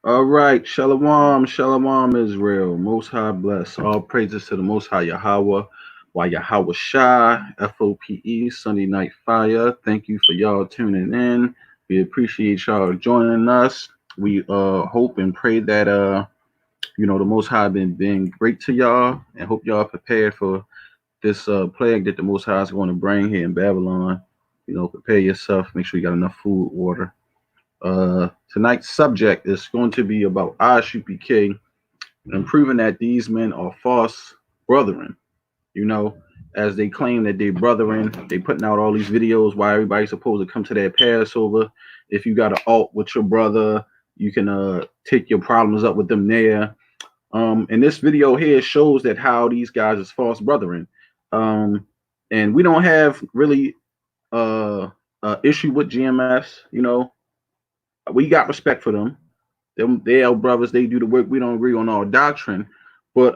All right, Shalom, Shalom, Israel. Most High bless. All praises to the Most High Yahweh, Yahawashi, F.O.P.E, Sunday Night Fire. Thank you for y'all tuning in. We appreciate y'all joining us. We hope and pray that the Most High been being great to y'all, and hope y'all prepared for this plague that the Most High is going to bring here in Babylon. Prepare yourself. Make sure you got enough food, water. Tonight's subject is going to be about ISUPK and proving that these men are false brethren. You know, as they claim that they brethren, they putting out all these videos why everybody's supposed to come to their Passover. If you got an alt with your brother, you can take your problems up with them there. And this video here shows that how these guys is false brethren. And we don't have really issue with GMS. We got respect for them. They our brothers. They do the work. We don't agree on all doctrine, but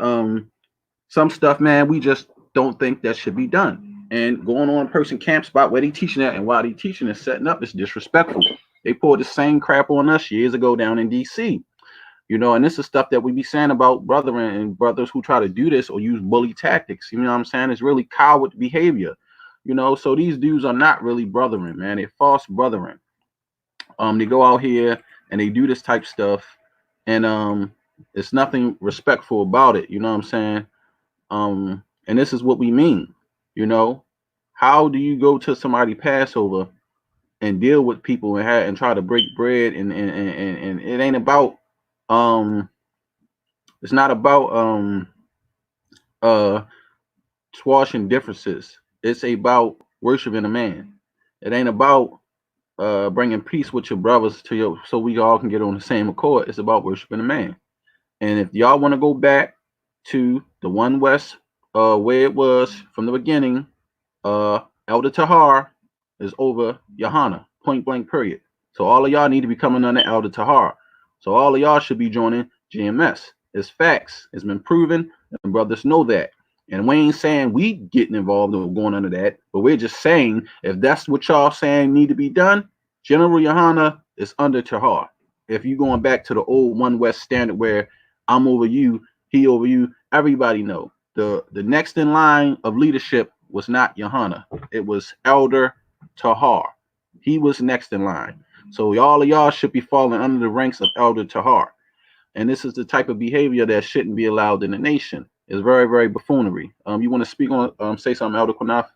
some stuff, man, we just don't think that should be done. And going on a person camp spot where they teaching that and while they teaching and setting up is disrespectful. They pulled the same crap on us years ago down in DC. And this is stuff that we be saying about brethren and brothers who try to do this or use bully tactics. You know what I'm saying? It's really coward behavior. So these dudes are not really brethren, man. They're false brethren. They go out here and they do this type stuff, and it's nothing respectful about it. You know what I'm saying? And this is what we mean. How do you go to somebody Passover and deal with people and try to break bread and it ain't about it's not about squashing differences. It's about worshiping a man. It ain't about bringing peace with your brothers to your so we all can get on the same accord. It's about worshiping a man. And if y'all want to go back to the one West where it was from the beginning, Elder Tahar is over Johanna, point blank period. So all of y'all need to be coming under Elder Tahar. So all of y'all should be joining GMS. It's facts. It's been proven, and brothers know that. And we ain't saying we getting involved or going under that, but we're just saying if that's what y'all saying need to be done, General Yohana is under Tahar. If you going back to the old One West standard where I'm over you, he over you, everybody know. The next in line of leadership was not Yohana. It was Elder Tahar. He was next in line. So all of y'all should be falling under the ranks of Elder Tahar. And this is the type of behavior that shouldn't be allowed in the nation. It's very, very buffoonery. You want to speak on, say something, Elder Qanath?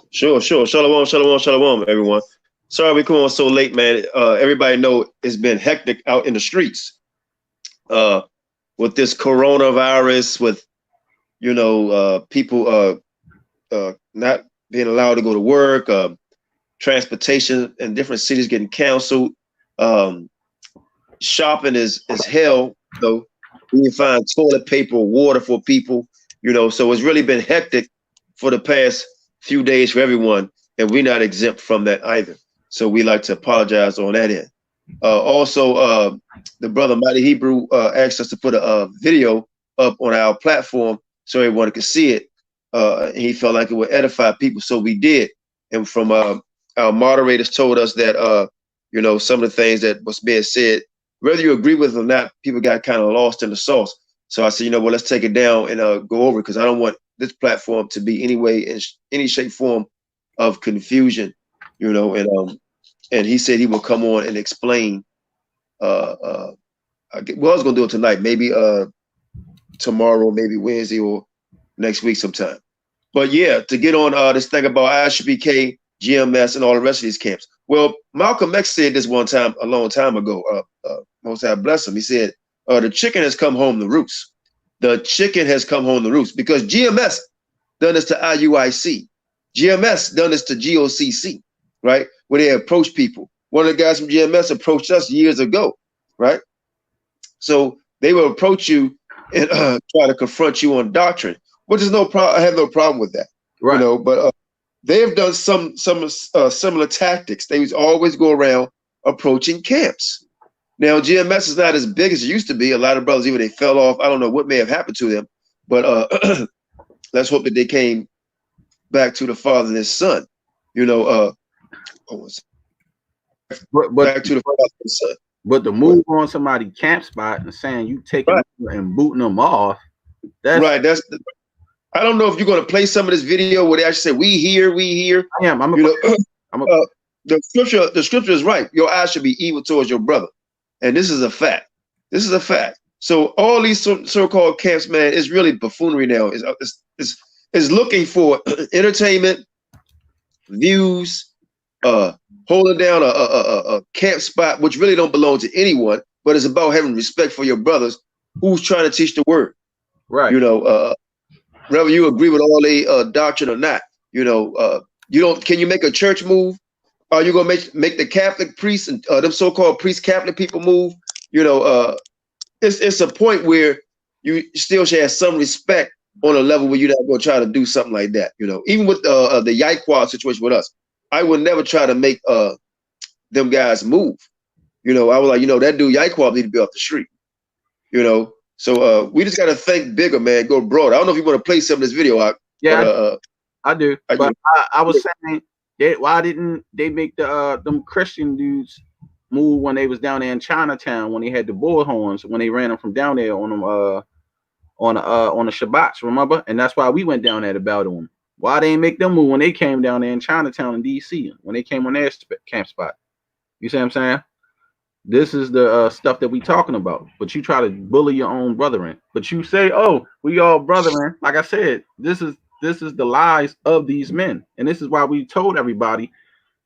Sure. Shalom, shalom, shalom, everyone. Sorry we come on so late, man. Everybody know it's been hectic out in the streets with this coronavirus, with people not being allowed to go to work, transportation in different cities getting canceled. Shopping is hell. So we can find toilet paper, water for people. So it's really been hectic for the past few days for everyone, and we're not exempt from that either. So we like to apologize on that end. Also, the brother Mighty Hebrew asked us to put a video up on our platform so everyone could see it. He felt like it would edify people, so we did. And from our moderators told us that some of the things that was being said, whether you agree with it or not, people got kind of lost in the sauce. So I said, well, let's take it down and go over it, because I don't want this platform to be in any shape, form of confusion, and he said he will come on and explain. I was going to do it tonight, maybe tomorrow, maybe Wednesday or next week sometime. But yeah, to get on this thing about ISUPK, GMS, and all the rest of these camps. Well, Malcolm X said this one time, a long time ago. Most High bless him. He said, the chicken has come home to roost. The chicken has come home to roost, because GMS done this to IUIC. GMS done this to GOCC, right? Where they approach people. One of the guys from GMS approached us years ago, right? So they will approach you and try to confront you on doctrine, which is no problem. I have no problem with that, right. But they have done some similar tactics. They always go around approaching camps. Now, GMS is not as big as it used to be. A lot of brothers, even they fell off. I don't know what may have happened to them, but let's hope that they came back to the Father and His Son. But back to the Father and His Son. But to move on somebody's camp spot and saying you taking them and booting them off, that's right. I don't know if you're going to play some of this video where they actually say, we here. I am. The scripture is right. Your eyes should be evil towards your brother. And this is a fact. So all these so-called camps, man, is really buffoonery now. Is looking for entertainment, views, holding down a camp spot, which really don't belong to anyone, but it's about having respect for your brothers who's trying to teach the word. Right. Whether you agree with all the doctrine or not, can you make a church move? Are you gonna make the Catholic priests and them so-called priest Catholic people move? It's a point where you still should have some respect on a level where you're not gonna try to do something like that. Even with the Yaquad situation with us, I would never try to make them guys move. I was like, that dude Yaquad need to be off the street. So we just got to think bigger, man. Go broad. I don't know if you want to play some of this video out. Yeah, I do. But I was saying, why didn't they make them Christian dudes move when they was down there in Chinatown when they had the bullhorns when they ran them from down there on them on the Shabbats, remember? And that's why we went down there to battle them. Why they ain't make them move when they came down there in Chinatown in DC when they came on their camp spot? You see what I'm saying? This is the stuff that we talking about, but you try to bully your own brethren. But you say, "Oh, we all brethren." Like I said, this is the lies of these men, and this is why we told everybody,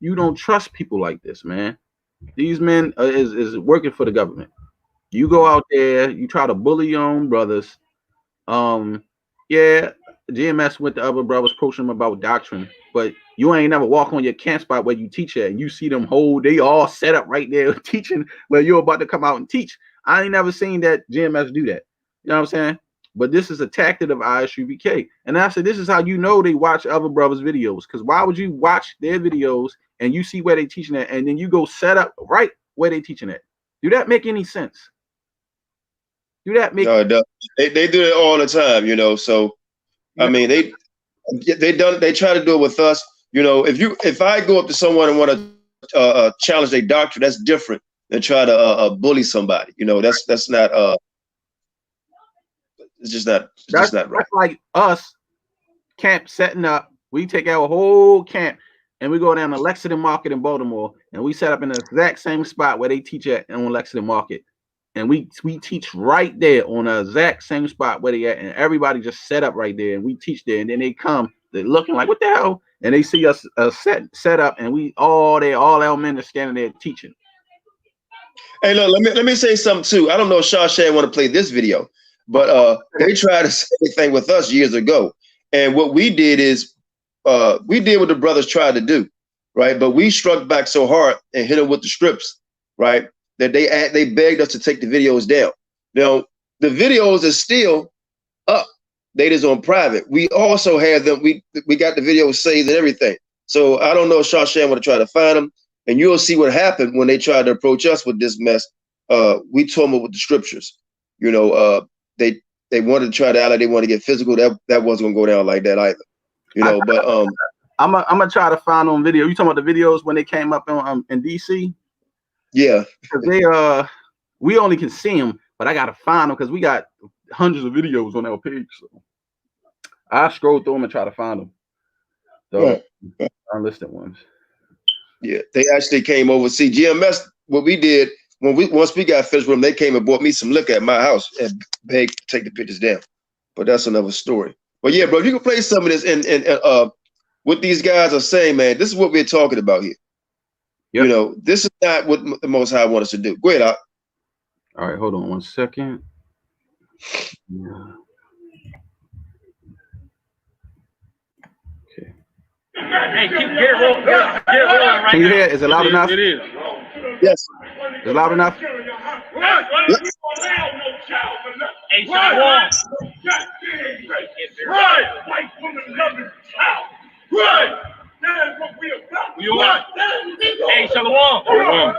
you don't trust people like this, man. These men is working for the government. You go out there, you try to bully your own brothers. Yeah, GMS with the other brothers coaching them about doctrine, but you ain't never walk on your camp spot where you teach at and you see them they all set up right there teaching where you're about to come out and teach. I ain't never seen that GMS do that. You know what I'm saying? But this is a tactic of ISUPK. And I said, this is how they watch other brothers' videos. Because why would you watch their videos and you see where they teaching at and then you go set up right where they teaching at? Do that make any sense? Do that make? No, they do it all the time, So I mean, they try to do it with us. If I go up to someone and want to challenge their doctrine, that's different than try to bully somebody. That's not. It's just not. That's not right. That's like us camp setting up. We take our whole camp and we go down to Lexington Market in Baltimore, and we set up in the exact same spot where they teach at on Lexington Market. And we teach right there on the exact same spot where they at, and everybody just set up right there, and we teach there. And then they come, they're looking like, what the hell? And they see us set up, and we all our men are standing there teaching. Hey, look, let me say something too. I don't know if Shawshan want to play this video, but they tried the same thing with us years ago. And what we did is we did what the brothers tried to do, right? But we struck back so hard and hit them with the scripts, right? That they begged us to take the videos down. Now, the videos are still up. They just on private. We also have them. We got the videos saved and everything. So I don't know if Shawshan want to try to find them, and you'll see what happened when they tried to approach us with this mess. We told them with the scriptures. They wanted to try to act like they want to get physical. That wasn't gonna go down like that either. But I'm gonna try to find on video. You talking about the videos when they came up in DC? Yeah, because we only can see them, but I gotta find them because we got hundreds of videos on our page. So I scroll through them and try to find them. So unlisted ones. Yeah, they actually came over. See, GMS. What we did once we got finished with them, they came and bought me some liquor at my house and begged to take the pictures down. But that's another story. But yeah, bro, you can play some of this and what these guys are saying, man. This is what we're talking about here. Yep. This is not what the Most High wants us to do. Go ahead, Al. All right, hold on 1 second. Yeah. Okay. Hey, get it rolling right Can you hear? Is it loud enough? It is. Yes. Is it loud enough? Yes. Hey, Shalom. Hey, Shalom.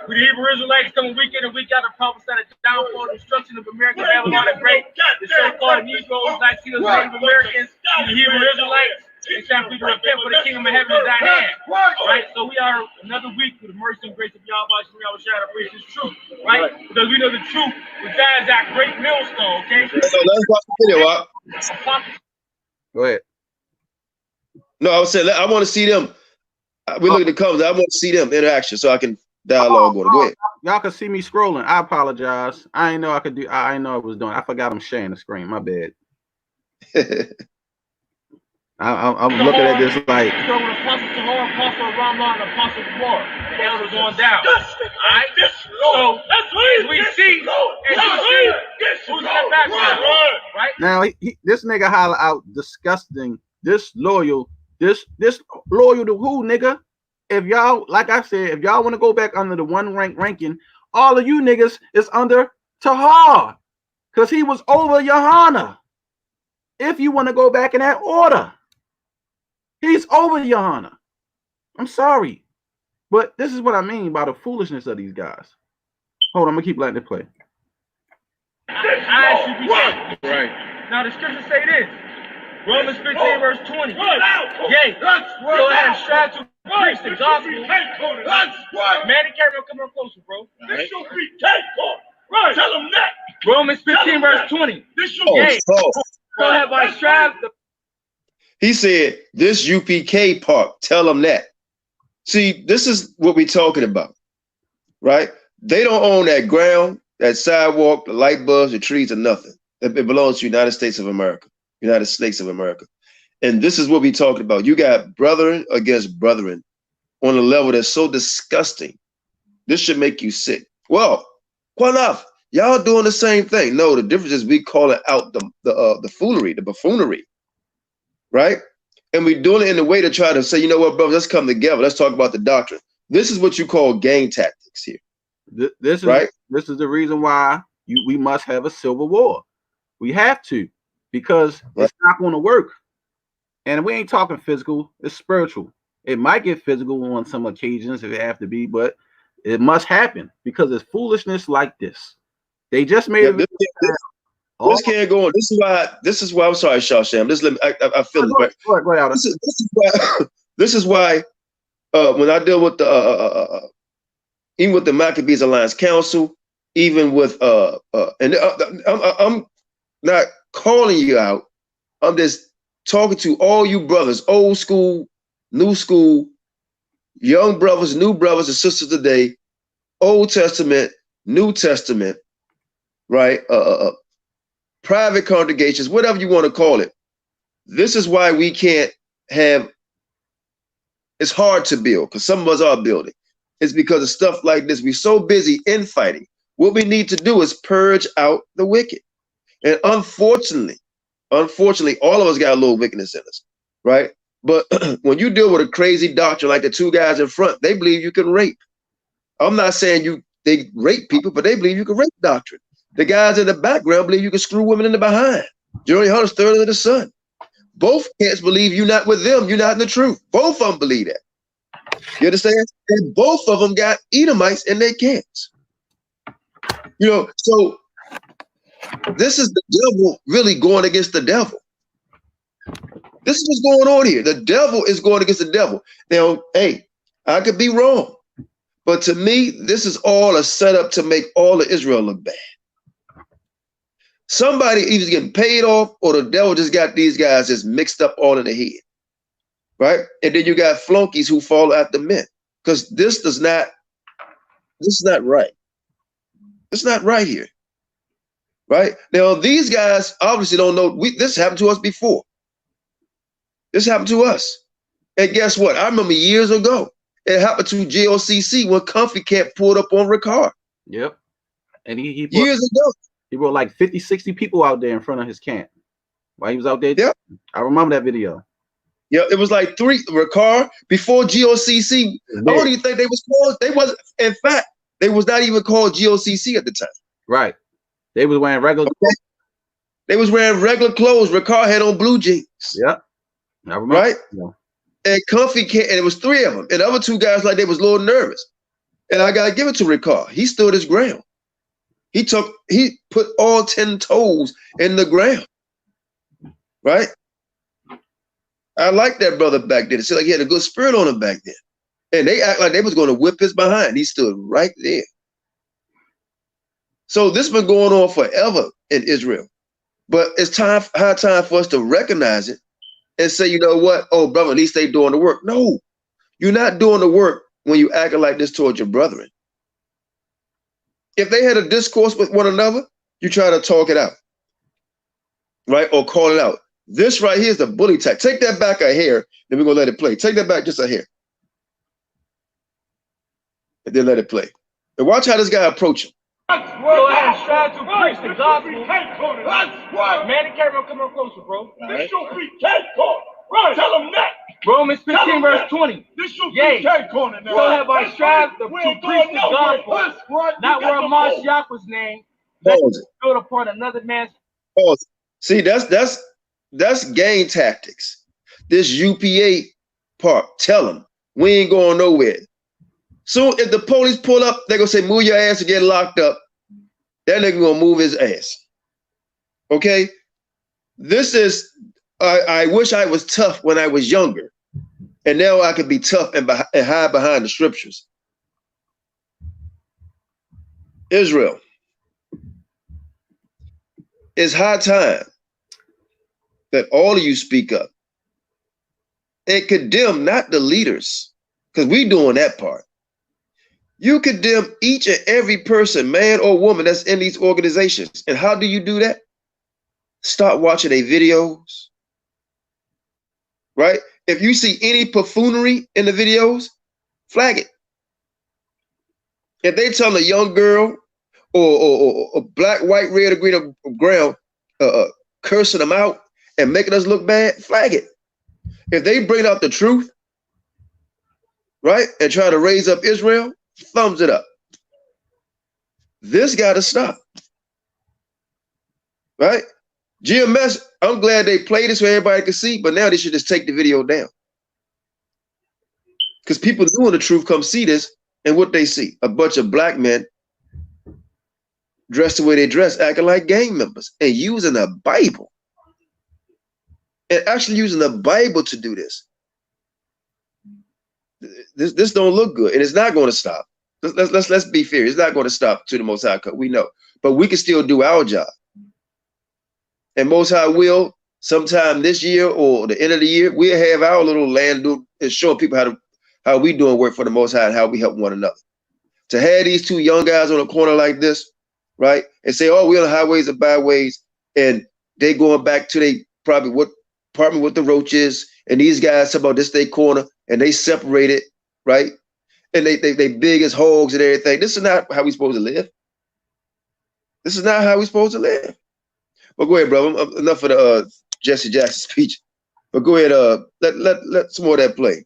We the Hebrew Israelites coming week in and week out to prophesy the downfall and destruction of American Babylon the Great. The so-called Negroes, Latinos, Native Americans, the Hebrew Israelites. It's time for you to repent, for the kingdom of heaven is at hand. Right? So we are another week with the mercy and grace of Yahawashi. We always try to preach this truth. Right? Because we know the truth resides at great millstone. Okay? So let's watch the video, Op. Go ahead. No, I was saying I want to see them. We look at the comments. I want to see them interaction so I can dialogue on it. Go ahead. Y'all can see me scrolling. I apologize. I didn't know I could do. I didn't know I was doing. I forgot I'm sharing the screen. My bad. I'm looking at this like. So when Apostle Tahor, Apostle Rama, and Apostle War, the elders on down. Alright? So as we see, who's in the background? Right? Now this nigga holler out disgusting, disloyal, this loyal to who, nigga? If y'all, like I said, if y'all want to go back under the one ranking, all of you niggas is under Tahar, because he was over Yohana. If you want to go back in that order, he's over Yohana. I'm sorry, but this is what I mean by the foolishness of these guys. Hold on, I'm gonna keep letting it play. ISUPK. Right. Now the scriptures say this. Romans 15 verse 20. Yea, go ahead and strive to preach the gospel. Man, the camera coming closer, bro. This should be right. Tell them that. Romans 15 verse 20. Yea, go ahead by strive. He said, this UPK park, tell them that. See, this is what we're talking about, right? They don't own that ground, that sidewalk, the light bulbs, the trees, or nothing. It belongs to the United States of America. United States of America. And this is what we're talking about. You got brethren against brethren on a level that's so disgusting. This should make you sick. Well, Qanath, y'all doing the same thing. No, the difference is we call it out the foolery, the buffoonery, right? And we're doing it in a way to try to say, you know what, brother, let's come together. Let's talk about the doctrine. This is what you call gang tactics here. This is right. This is the reason why we must have a civil war. We have to. Because it's not going to work. And we ain't talking physical, it's spiritual. It might get physical on some occasions if it have to be, but it must happen because it's foolishness like this. They just made it. This can't go on. This is why I'm sorry, Shawsham. I feel it. Right? This is why when I deal with the even with the Maccabees Alliance Council, even with I'm not calling you out. I'm just talking to all you brothers, old school, new school, young brothers, new brothers and sisters today, Old Testament, New Testament, right? Private congregations, whatever you want to call it. This is why we can't have, it's hard to build because some of us are building. It's because of stuff like this. We're so busy infighting. What we need to do is purge out the wicked. And unfortunately, all of us got a little wickedness in us, right? But when you deal with a crazy doctrine like the two guys in front, they believe you can rape. I'm not saying they rape people, but they believe you can rape doctrine. The guys in the background believe you can screw women in the behind. Jeremy Hunter's third of the sun. Both camps believe you're not with them, you're not in the truth. Both of them believe that. You understand? And both of them got Edomites in their camps. You know, so this is the devil really going against the devil. This is what's going on here. The devil is going against the devil. Now, hey, I could be wrong, but to me, this is all a setup to make all of Israel look bad. Somebody either getting paid off or the devil just got these guys just mixed up all in the head, right? And then you got flunkies who fall at the men because this is not right. It's not right here. Right now, these guys obviously don't know. This happened to us before. This happened to us, and guess what? I remember years ago it happened to JOCC when Comfy Camp pulled up on Ricard. Yep, and he years ago he brought like 50, 60 people out there in front of his camp while he was out there. Yep, I remember that video. Yeah, it was like 3 Ricard before GOCC. I don't even think they was called. They wasn't. In fact, they was not even called GOCC at the time. Right. They was wearing regular clothes. They was wearing regular clothes. Ricard had on blue jeans. Yeah. I remember. Right? Yeah. And Comfy came, and it was 3 of them. And the other 2 guys, like, they was a little nervous. And I gotta give it to Ricard. He stood his ground. He put all 10 toes in the ground. Right? I like that brother back then. It seemed like he had a good spirit on him back then. And they act like they was going to whip his behind. He stood right there. So this has been going on forever in Israel. But it's high time for us to recognize it and say, you know what? Oh, brother, at least they doing the work. No, you're not doing the work when you acting like this towards your brethren. If they had a discourse with one another, you try to talk it out, right? Or call it out. This right here is the bully type. Take that back a hair, then we're going to let it play. Take that back just a hair. And then let it play. And watch how this guy approach him. Go ahead and strive to preach the gospel. Man, the camera come on closer, bro. This should be Cat Corner. Right. Tell them that. Romans 15 verse 20. This should be Cat Corner now. So have I strived to preach the gospel, not where Mashiach was named. Pause. Built upon another man's. Pause. See, that's gang tactics. This UPA part. Tell them we ain't going nowhere. Soon if the police pull up, they're gonna say, move your ass and get locked up. That nigga gonna move his ass. Okay? This is I wish I was tough when I was younger. And now I could be tough and hide behind the scriptures. Israel. It's high time that all of you speak up and condemn not the leaders, because we doing that part. You condemn each and every person, man or woman, that's in these organizations. And how do you do that? Start watching their videos, right? If you see any buffoonery in the videos, flag it. If they tell a young girl or black, white, red, or green, or brown, cursing them out and making us look bad, flag it. If they bring out the truth, right, and try to raise up Israel, thumbs it up. This got to stop, right? GMS, I'm glad they played this so everybody can see, but now they should just take the video down. Because people knowing the truth come see this, and what they see, a bunch of black men dressed the way they dress, acting like gang members, and using the Bible. And actually using the Bible to do this. This don't look good, and it's not going to stop. Let's be fair. It's not going to stop to the Most High. We know, but we can still do our job. And Most High will sometime this year or the end of the year, we'll have our little land do and show people how we doing work for the Most High and how we help one another. To have these two young guys on a corner like this, right, and say, "Oh, we're on the highways and byways," and they going back to they probably what apartment with the roaches, and these guys talk about this they corner, and they separated, right? And they big as hogs and everything. This is not how we supposed to live. This is not how we supposed to live. But go ahead, brother. Enough of the Jesse Jackson speech. But go ahead. Let some more of that play.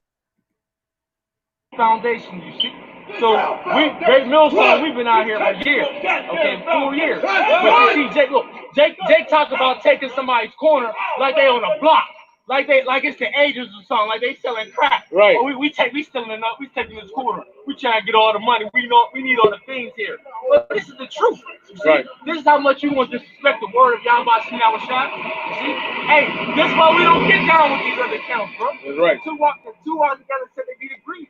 Foundation, you see. So Great Millstone, we've been out here for years. Okay, 4 years. But you see, Jake talked about taking somebody's corner like they on a block. Like it's the agents or something, like they selling crack. Right. Or we stealing enough, we taking this corner. We trying to get all the money. We need all the things here. But this is the truth. You see? Right. This is how much you want to disrespect the word of Yahawashi. You see? Hey, this is why we don't get down with these other counts, bro. That's right. Two are together so they can agree.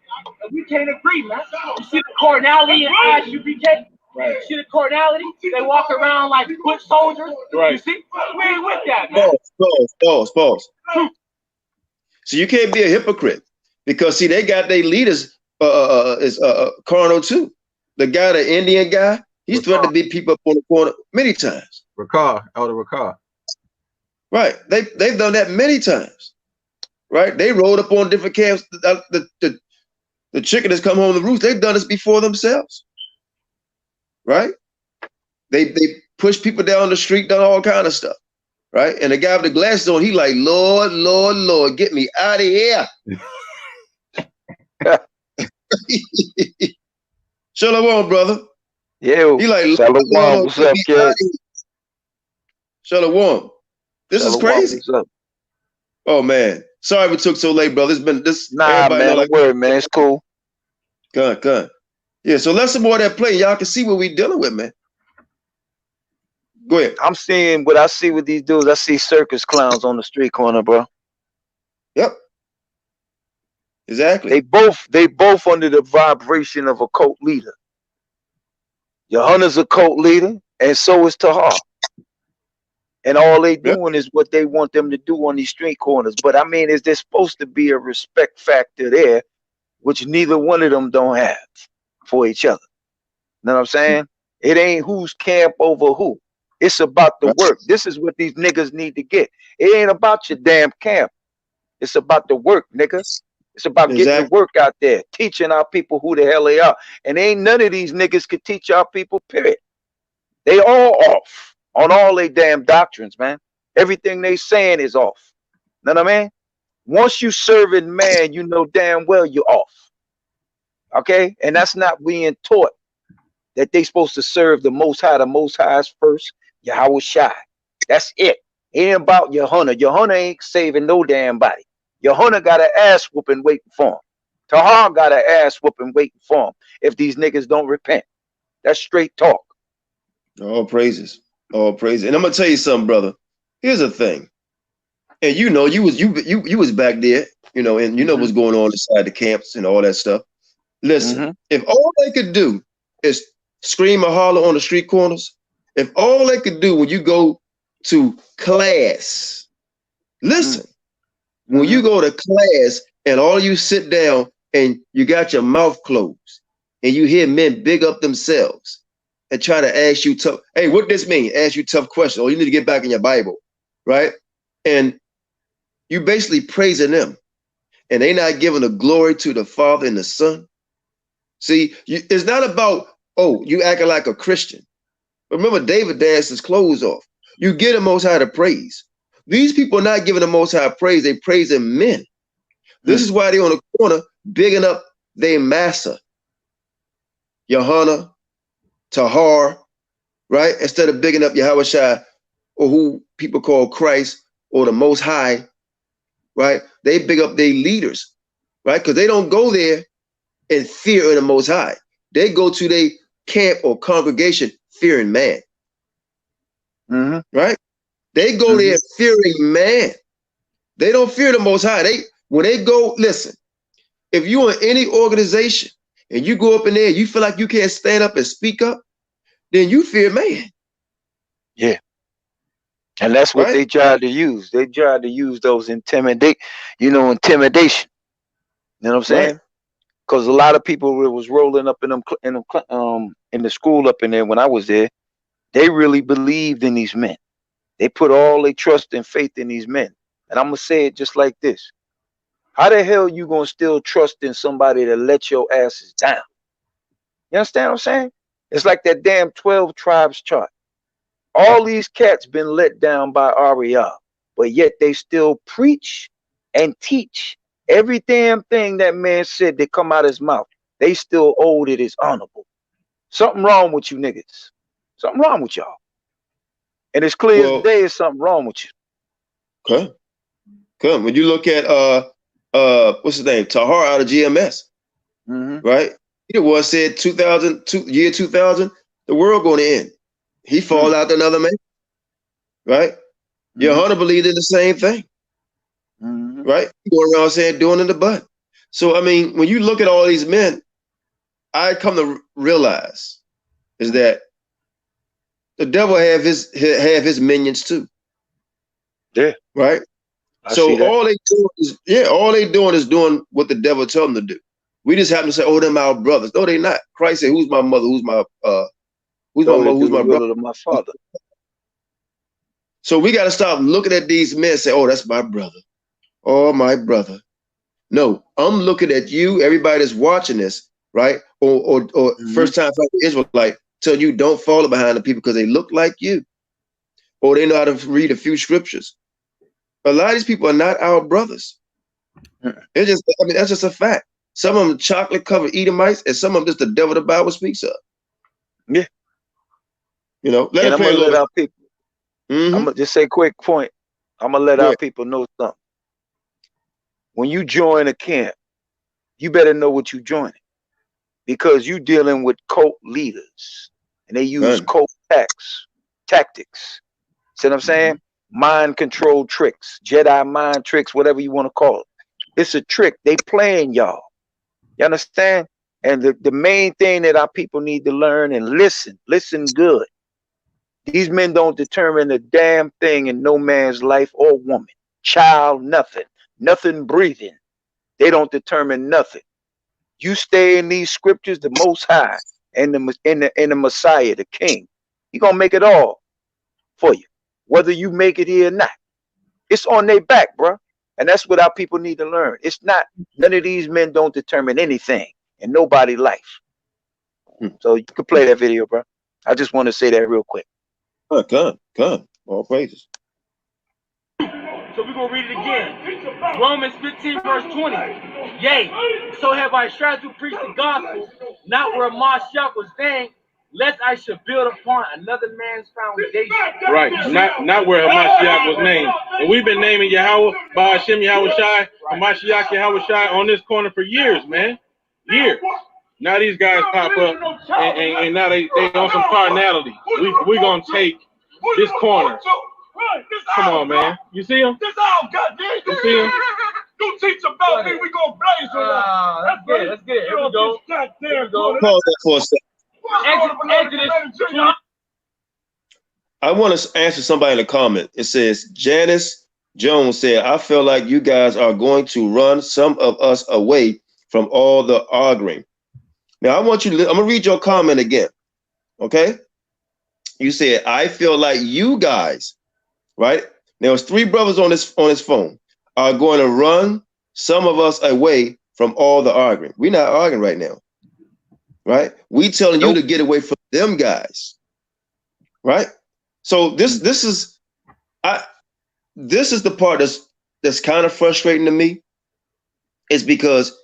We can't agree, man. You see the carnality in ISUPK? Right. You see the carnality? They walk around like foot soldiers. Right. You see? We ain't with that, man. Pause. So you can't be a hypocrite because see they got their leaders is carnal too. The guy, the Indian guy, he's threatened to beat people up on the corner many times. Elder Ricard. Right. They've done that many times. Right. They rolled up on different camps. The chicken has come home to roost. They've done this before themselves. Right. They push people down the street, done all kind of stuff. Right. And the guy with the glasses on, he like, Lord, Lord, Lord, get me out of here. Shalom, brother. Yeah. He like, Shalom. What's up, kid? Shalom. This is crazy. What's up? Oh man. Sorry we took so late, brother. It's been this. Nah, man, don't worry, man. It's cool. Good. Yeah, so let's some more of that play. Y'all can see what we dealing with, man. Go ahead. I'm seeing what I see with these dudes. I see circus clowns on the street corner, bro. Yep. Exactly. They both under the vibration of a cult leader. Yohana's a cult leader, and so is Tahar. And all they doing is what they want them to do on these street corners. But I mean, is there supposed to be a respect factor there, which neither one of them don't have for each other? Know what I'm saying? It ain't who's camp over who. It's about the work. This is what these niggas need to get. It ain't about your damn camp. It's about the work, niggas. It's about getting the work out there, teaching our people who the hell they are. And ain't none of these niggas could teach our people, period. They all off on all they damn doctrines, man. Everything they saying is off. Know what I mean? Once you serving man, you know damn well you're off. Okay? And that's not being taught that they supposed to serve the Most High. The Most High is first, Yahawashi. That's it. It ain't about Yohana. Yohana ain't saving no damn body. Yohana got an ass whooping waiting for him. Tahar got an ass whooping waiting for him if these niggas don't repent. That's straight talk. All praises. All praises. And I'm gonna tell you something, brother. Here's the thing. And you know, you was back there, you know, and you know what's going on inside the camps and all that stuff. Listen, if all they could do is scream or holler on the street corners, if all they could do when you go to class, listen, when you go to class and all you sit down and you got your mouth closed and you hear men big up themselves and try to ask you tough, hey, what this mean? Ask you tough questions. Oh, you need to get back in your Bible, right? And you basically praising them and they not giving the glory to the Father and the Son. See, it's not about, oh, you acting like a Christian. Remember, David danced his clothes off. You get the Most High to praise. These people are not giving the Most High praise. They praising men. This is why they on the corner bigging up their master, Yohana, Tahar, right? Instead of bigging up Yahawashi, or who people call Christ or the Most High, right? They big up their leaders, right? Because they don't go there in fear of the Most High. They go to their camp or congregation fearing man, right? They go there fearing man. They don't fear the Most High. When they go, listen, if you're in any organization and you go up in there, you feel like you can't stand up and speak up, then you fear man. Yeah. And that's what they tried to use. They tried to use those intimidation. You know what I'm saying? Because a lot of people was rolling up in the school up in there when I was there. They really believed in these men. They put all their trust and faith in these men. And I'm gonna say it just like this: how the hell you gonna still trust in somebody to let your asses down? You understand what I'm saying? It's like that damn 12 tribes chart. All these cats been let down by AREA, but yet they still preach and teach every damn thing that man said that come out his mouth. They still owed it as honorable. Something wrong with you niggas. Something wrong with y'all. And it's clear as day, there's something wrong with you. Okay. Come. When you look at what's his name? Tahar out of GMS. Right? He the one said year 2000, the world going to end. He fall out to another man. Right? Yohana believed in the same thing. Right? He going around saying doing in the butt. So I mean, when you look at all these men, I come to realize is that the devil have his minions too. Yeah. Right? So all they doing is doing what the devil tell them to do. We just happen to say, oh, them our brothers. No, they not. Christ said, who's my mother? Who's my mother? Who's my brother? Of my father. So we got to stop looking at these men and say, oh, that's my brother. Oh, my brother. No, I'm looking at you, everybody that's watching this, right? Or first time Israelite, tell you don't follow behind the people because they look like you. Or they know how to read a few scriptures. A lot of these people are not our brothers. It's just, I mean, that's just a fact. Some of them chocolate covered Edomites, and some of them just the devil the Bible speaks of. Yeah. You know, I'm gonna let our people. I'm gonna just say quick point. I'm gonna let our people know something. When you join a camp, you better know what you're joining, because you're dealing with cult leaders, and they use cult tactics. See what I'm saying? Mind control tricks, Jedi mind tricks, whatever you want to call it. It's a trick. They playing y'all. You understand? And the main thing that our people need to learn and listen good. These men don't determine a damn thing in no man's life or woman, child, nothing breathing. They don't determine nothing. You stay in these scriptures, the Most High and the Messiah, the King. He gonna make it all for you, whether you make it here or not. It's on their back, bro. And that's what our people need to learn. It's not, none of these men don't determine anything in nobody's life. So you can play that video, bro. I just want to say that real quick. Come. All praises. So we're going to read it again. Romans 15, verse 20. Yea, so have I tried to preach the gospel, not where Ha Mashayach was named, lest I should build upon another man's foundation. Right, not where Ha Mashayach was named. And we've been naming Yahweh, Ba'ashem Yahawashi, Ha Mashayach Yahawashi on this corner for years, man. Years. Now these guys pop up and now they on some carnality. We gonna take this corner. Come on, man. You see him? This all got this. You see him? You teach about me, we gonna blaze on that. Let's get it. Here we go. Pause that for a second. Exodus. I want to answer somebody in the comment. It says, Janice Jones said, I feel like you guys are going to run some of us away from all the arguing. Now, I want you to, I'm going to read your comment again. Okay? You said, I feel like you guys, right? There was 3 brothers on this phone, are going to run some of us away from all the arguing. We're not arguing right now. Right? We telling you to get away from them guys. Right? So this is the part that's kind of frustrating to me. It's because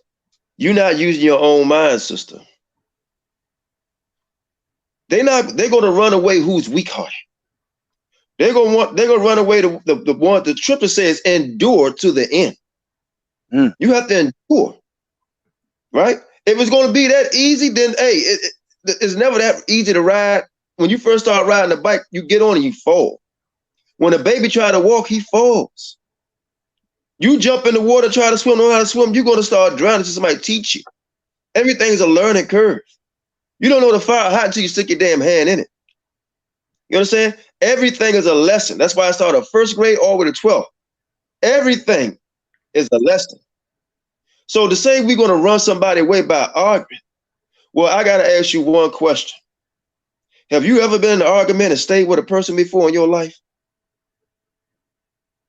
you're not using your own mind, sister. They're going to run away who's weak-hearted. They're gonna run away the one. The scripture says, endure to the end. You have to endure, right? If it's going to be that easy, then hey, it's never that easy to ride. When you first start riding the bike, you get on and you fall. When a baby try to walk, he falls. You jump in the water, try to swim, know how to swim, you're going to start drowning until somebody teach you. Everything's a learning curve. You don't know the fire hot until you stick your damn hand in it. You understand? Everything is a lesson. That's why I started 1st grade all the way to 12th. Everything is a lesson. So to say we're going to run somebody away by arguing, well, I got to ask you one question. Have you ever been in an argument and stayed with a person before in your life?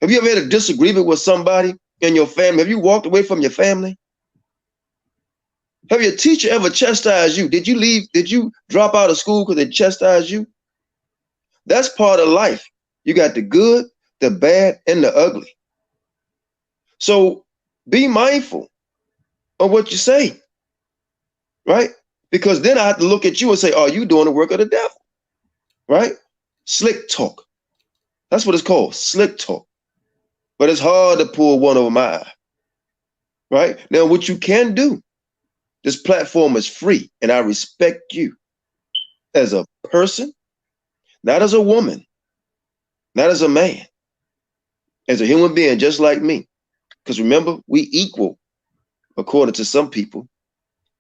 Have you ever had a disagreement with somebody in your family? Have you walked away from your family? Have your teacher ever chastised you? Did you leave? Did you drop out of school because they chastised you? That's part of life. You got the good, the bad, and the ugly. So be mindful of what you say, right? Because then I have to look at you and say, are you doing the work of the devil, right? Slick talk. That's what it's called, slick talk. But it's hard to pull one over my eye, right? Now, what you can do, this platform is free, and I respect you as a person, not as a woman, not as a man, as a human being just like me. Because remember, we equal according to some people.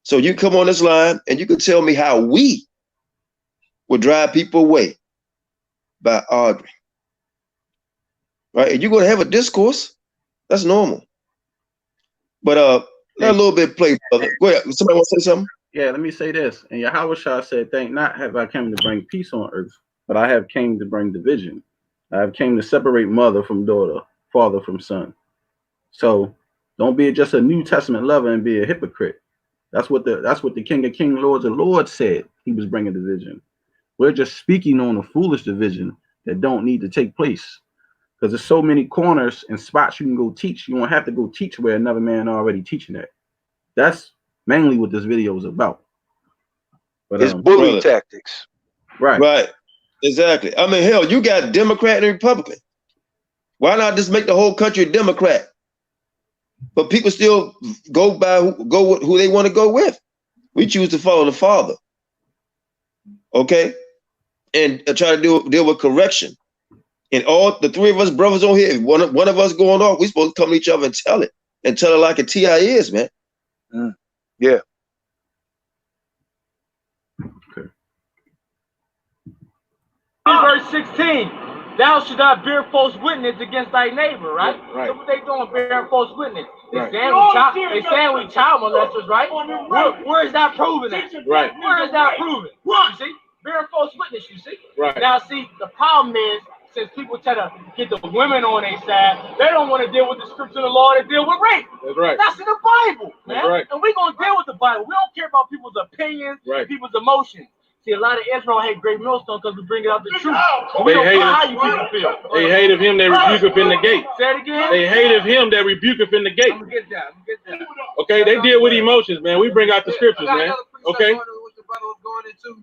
So you come on this line and you can tell me how we would drive people away by arguing. Right? And you're going to have a discourse. That's normal. But a little bit play, brother. Go ahead. Somebody want to say something? Yeah, let me say this. And Yahawashi said, "Thank not have I come to bring peace on earth, but I have came to bring division. I have came to separate mother from daughter, father from son." So don't be just a New Testament lover and be a hypocrite. That's what the King of Kings, Lords of Lords said. He was bringing division. We're just speaking on a foolish division that don't need to take place. Because there's so many corners and spots you can go teach. You don't have to go teach where another man already teaching at. That's mainly what this video is about. But it's bully tactics. Right. Right. Exactly. I mean, hell, you got Democrat and Republican. Why not just make the whole country a Democrat? But people still go with who they want to go with. We choose to follow the Father. Okay? And try to deal with correction. And all the 3 of us brothers on here, if one of us going off, we're supposed to come to each other and tell it. and tell her like a TI is, man. Yeah. Okay. Verse 16. Thou shalt not bear false witness against thy neighbor, right? Right. So what they doing, bearing false witness? They Right. saying we child molesters, right? Where is that proven at? Right. Where is that proven? You see? Bearing false witness, you see? Right. Now, see, the problem is, since people try to get the women on their side, they don't want to deal with the scripture of the law, they deal with rape. That's right. That's in the Bible, man. That's right. And we're going to deal with the Bible. We don't care about people's opinions, Right. people's emotions. See, a lot of Israel hate Great Millstone because we bring it out the truth. But They we don't hate care him. how you people feel. They hate of him that rebuke up in the gate. Say it again. They hate of him that rebuke up in the gate. I'm going to get that. Okay, they deal with emotions, man. We bring out the scriptures, man. Okay.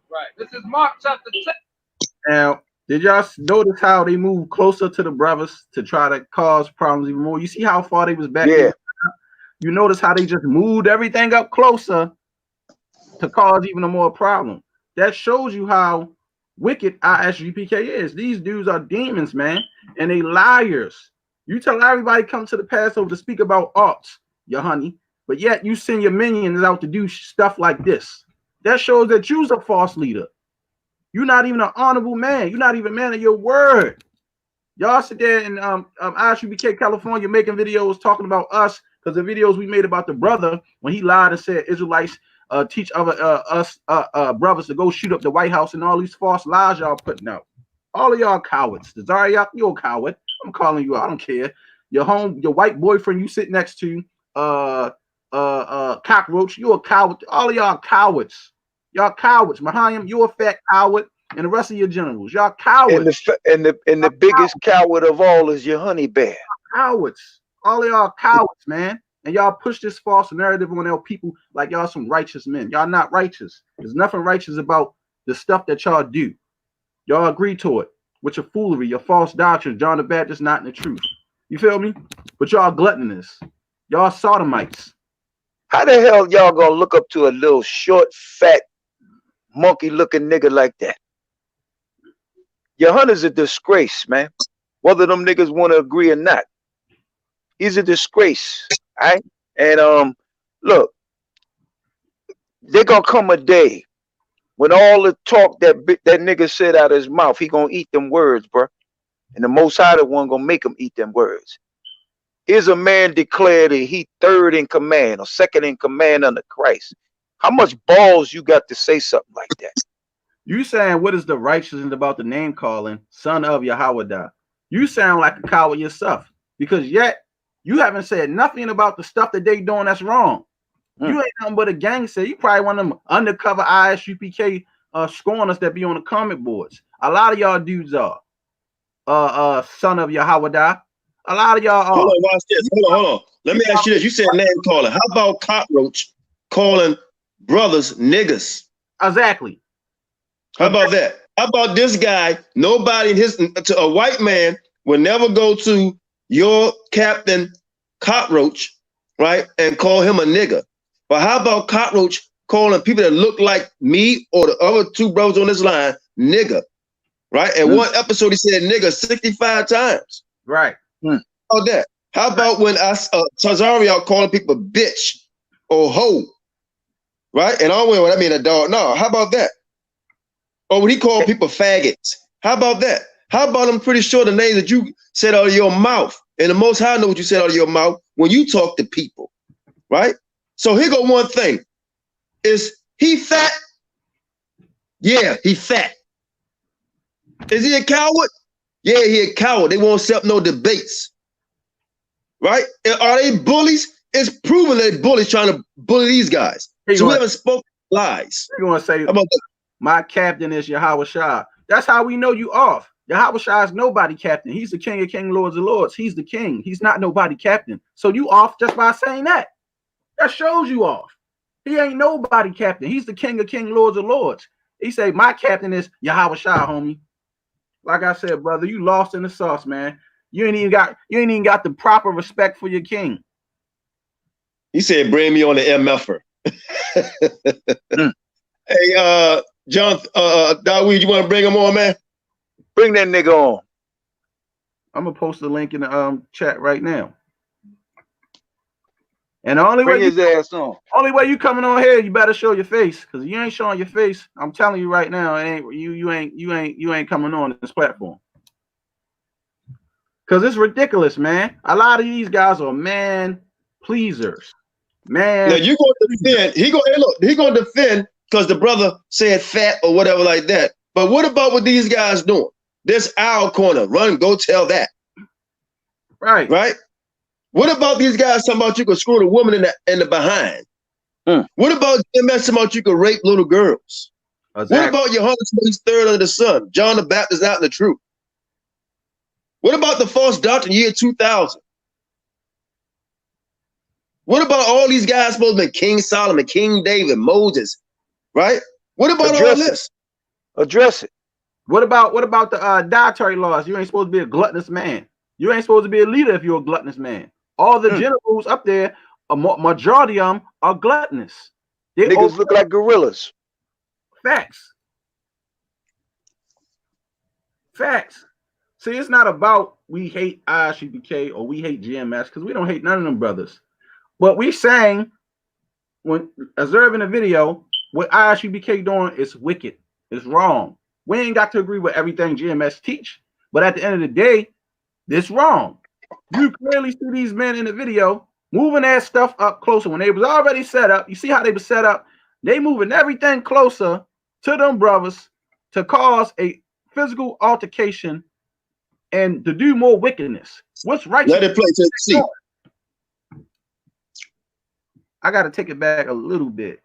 Right. This is Mark chapter 10. Now, did y'all notice how they moved closer to the brothers to try to cause problems even more? You see how far they was back? Yeah. You notice how they just moved everything up closer to cause even a more problem. That shows you how wicked ISUPK is. These dudes are demons, man, and they liars. You tell everybody come to the Passover to speak about arts, your honey, but yet you send your minions out to do stuff like this. That shows that you's a false leader. You're not even an honorable man. You're not even a man of your word. Y'all sit there in ISUPK, California, making videos talking about us because the videos we made about the brother when he lied and said Israelites teach other brothers to go shoot up the White House and all these false lies y'all putting out. All of y'all cowards. Zariah, you're a coward. I'm calling you out. I don't care. Your white boyfriend you sit next to, Cockroach, you're a coward. All of y'all cowards. Y'all cowards. Mahayim, you're a fat coward, and the rest of your generals, y'all cowards. And the biggest coward of all is your honey bear. Cowards. All of y'all cowards, man. And y'all push this false narrative on our people like y'all some righteous men. Y'all not righteous. There's nothing righteous about the stuff that y'all do. Y'all agree to it with your foolery, your false doctrine. John the Baptist not in the truth. You feel me? But y'all gluttonous. Y'all sodomites. How the hell y'all gonna look up to a little short, fat, monkey-looking nigga like that? Your hunter's a disgrace, man. Whether them niggas want to agree or not, he's a disgrace. All right? And look, there gonna come a day when all the talk that nigga said out of his mouth, he gonna eat them words, bro. And the Most High the one gonna make him eat them words. Here's a man declared that he third in command or second in command under Christ. How much balls you got to say something like that? You saying what is the righteousness about the name calling, son of Yahweh? You sound like a coward yourself, because yet you haven't said nothing about the stuff that they doing that's wrong. You ain't nothing but a gangster. You probably one of them undercover ISUPK scorners that be on the comment boards. A lot of y'all dudes are son of Yahweh. A lot of y'all are. Hold on, watch this. Hold on. Let me ask you this. You said name calling. How about Cockroach calling brothers niggas? Exactly. How about that? How about this guy? Nobody to a white man will never go to your captain Cockroach, right, and call him a nigga. But how about Cockroach calling people that look like me or the other two brothers on this line nigga, right? And one episode he said nigga 65 times. Right. How about that? How about when Tazaria calling people bitch or hoe, right? And I don't know what I mean a dog. No, how about that? Or when he called people faggots. How about that? How about I'm pretty sure the names that you said out of your mouth, and the Most High know what you said out of your mouth when you talk to people, right? So here go one thing. Is he fat? Yeah, he fat. Is he a coward? Yeah, he a coward. They won't accept no debates, right? Are they bullies? It's proven that bullies trying to bully these guys. So we haven't spoken lies. You're going to say, how about that? My captain is Yahweh Shah. That's how we know you off. Yahweh Shah is nobody captain. He's the king of kings, lords of lords. He's the king. He's not nobody captain. So you off just by saying that. That shows you off. He ain't nobody captain. He's the king of kings, lords of lords. He say, my captain is Yahweh Shah, homie. Like I said, brother, you lost in the sauce, man. You ain't even got the proper respect for your king. He said, bring me on the MFer. Hey, John, Dawid, you want to bring him on, man? Bring that nigga on. I'm gonna post the link in the chat right now. And the only Bring way his ass on. only way you coming on here, you better show your face, because you ain't showing your face. I'm telling you right now, it ain't you ain't coming on this platform. Because it's ridiculous, man. A lot of these guys are man pleasers. Man. Now you gonna defend, he gonna defend because the brother said fat or whatever like that. But what about what these guys doing? This our corner. Run, go tell that. Right. Right? What about these guys talking about you could screw the woman in the behind? What about GMS talking about you could rape little girls? Exactly. What about your 123rd under the sun? John the Baptist out in the truth. What about the false doctrine year 2000? What about all these guys supposed to be King Solomon, King David, Moses, right? What about all this? Address it. What about the dietary laws? You ain't supposed to be a gluttonous man. You ain't supposed to be a leader if you're a gluttonous man. All the generals up there, a majority of them are gluttonous. They niggas look like gorillas. Facts. Facts. See, it's not about we hate ISUPK or we hate GMS, because we don't hate none of them brothers. But we saying, when observing the video, what ISUPK doing is wicked. It's wrong. We ain't got to agree with everything GMS teach, but at the end of the day, it's wrong. You clearly see these men in the video moving that stuff up closer when they was already set up. You see how they was set up? They moving everything closer to them brothers to cause a physical altercation and to do more wickedness. What's right? Let it play to see. I got to take it back a little bit.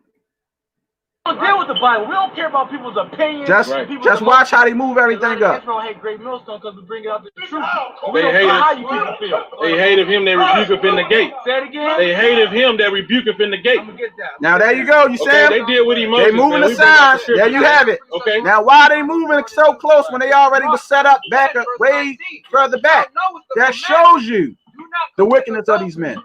We don't deal with the Bible. We don't care about people's opinions. Just watch how they move everything up. Israel hate Great Millstone because we bring it out the truth. They hated him. They rebuke him in the gate. Say it again. They hated him. They rebuke him in the gate. Now there you go. You see them? They did with emotions. They moving the sides. There you have it. Okay. Now why are they moving so close when they already was set up back up way further back? That shows you the wickedness of these men.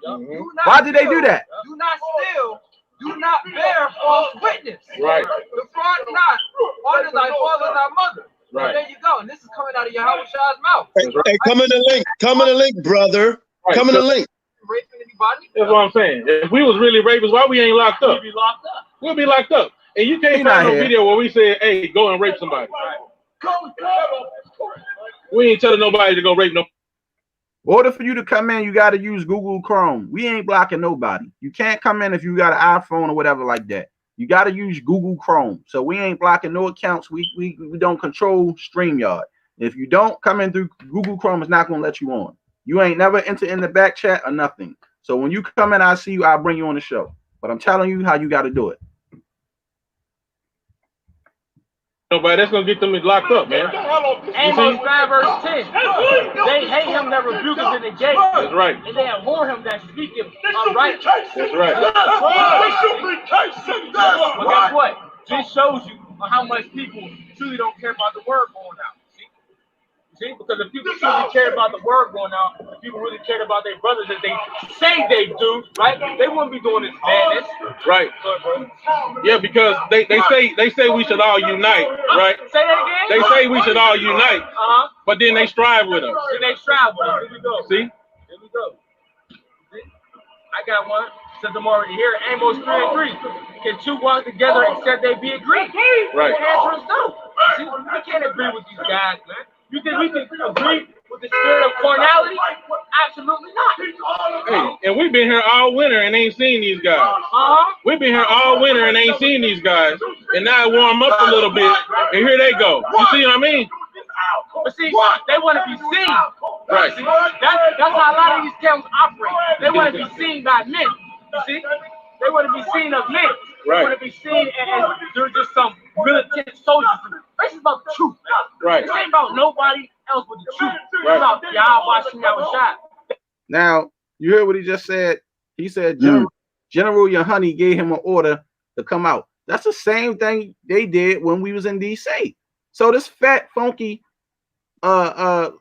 Why did they do that? Do not steal. Do not bear false witness. Right. Defraud not. Honor thy father and thy mother. Right. There you go. And this is coming out of Yahawashi's mouth. Hey, come in the link. Come in the link, brother. Right. Come in the link. Raping anybody? That's what I'm saying. If we was really rapists, why we ain't locked up? We'd be locked up. We'll be locked up. And you can't find no video where we said, hey, go and rape somebody. We ain't telling nobody to go rape no. In order for you to come in, you got to use Google Chrome. We ain't blocking nobody. You can't come in if you got an iPhone or whatever like that. You got to use Google Chrome. So we ain't blocking no accounts. We don't control StreamYard. If you don't come in through Google Chrome, it's not going to let you on. You ain't never enter in the back chat or nothing. So when you come in, I see you, I'll bring you on the show. But I'm telling you how you got to do it. Nobody, that's gonna get them locked up, man. Amos 5 verse 10. They hate him that rebuke us in the gate. That's right. And they abhor him that speak him upright. That's right. But guess what? This shows you how much people truly don't care about the word going out. See, because if people truly cared about the word going out, if people really cared about their brothers as they say they do, right? They wouldn't be doing this madness. Right. Yeah, because they say we should all unite, right? Say that again? They say we should all unite, but then they strive with us. Then they strive with us. Here we go. See? Here we go. See? I got one. Since I'm already here, Amos 3 and 3. Can two walk together except they be agreed? Right. The answer is no. See, we can't agree with these guys, man. You think we can agree with the spirit of carnality? Absolutely not. Hey, and we've been here all winter and ain't seen these guys. We've been here all winter and ain't seen these guys. And now it warm up a little bit, and here they go. You see what I mean? But see, they want to be seen. Right. See, that's how a lot of these camps operate. They want to be seen by men. You see? They want to be seen of men. They want to be seen as they're just some militant soldiers. This is about the truth, man. Right. This ain't about nobody else but the truth. It's about Yahawashi Yahawashi. Now, you heard what he just said. He said General Yohani gave him an order to come out. That's the same thing they did when we was in DC. So this fat, funky pork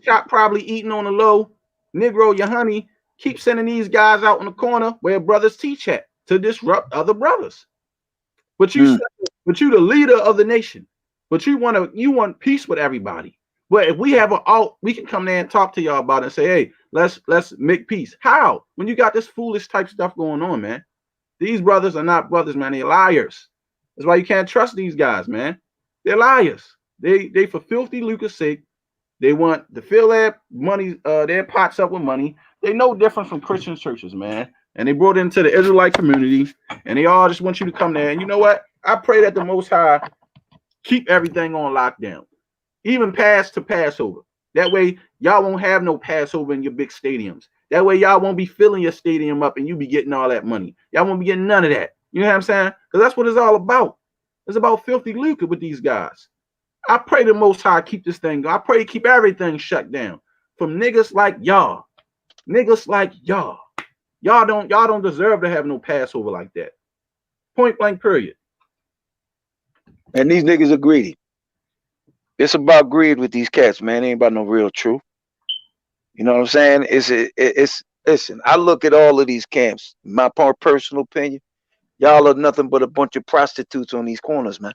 chop probably eating on the low Negro Yohani keep sending these guys out in the corner where brothers teach at to disrupt other brothers. But you the leader of the nation. But you want peace with everybody. But if we have an alt, we can come there and talk to y'all about it and say, hey, let's make peace. How? When you got this foolish type stuff going on, man. These brothers are not brothers, man. They're liars. That's why you can't trust these guys, man. They're liars. They for filthy lucre's sake. They want to fill their money, their pots up with money. They no different from Christian churches, man. And they brought it into the Israelite community, and they all just want you to come there. And you know what? I pray that the Most High keep everything on lockdown, even past to Passover. That way, y'all won't have no Passover in your big stadiums. That way, y'all won't be filling your stadium up and you be getting all that money. Y'all won't be getting none of that. You know what I'm saying? Because that's what it's all about. It's about filthy lucre with these guys. I pray the Most High keep this thing going. I pray keep everything shut down from niggas like y'all. Niggas like y'all. Y'all don't deserve to have no Passover like that. Point blank, period. And these niggas are greedy. It's about greed with these cats, man. It ain't about no real truth. You know what I'm saying? It's listen, I look at all of these camps, my personal opinion, y'all are nothing but a bunch of prostitutes on these corners, man.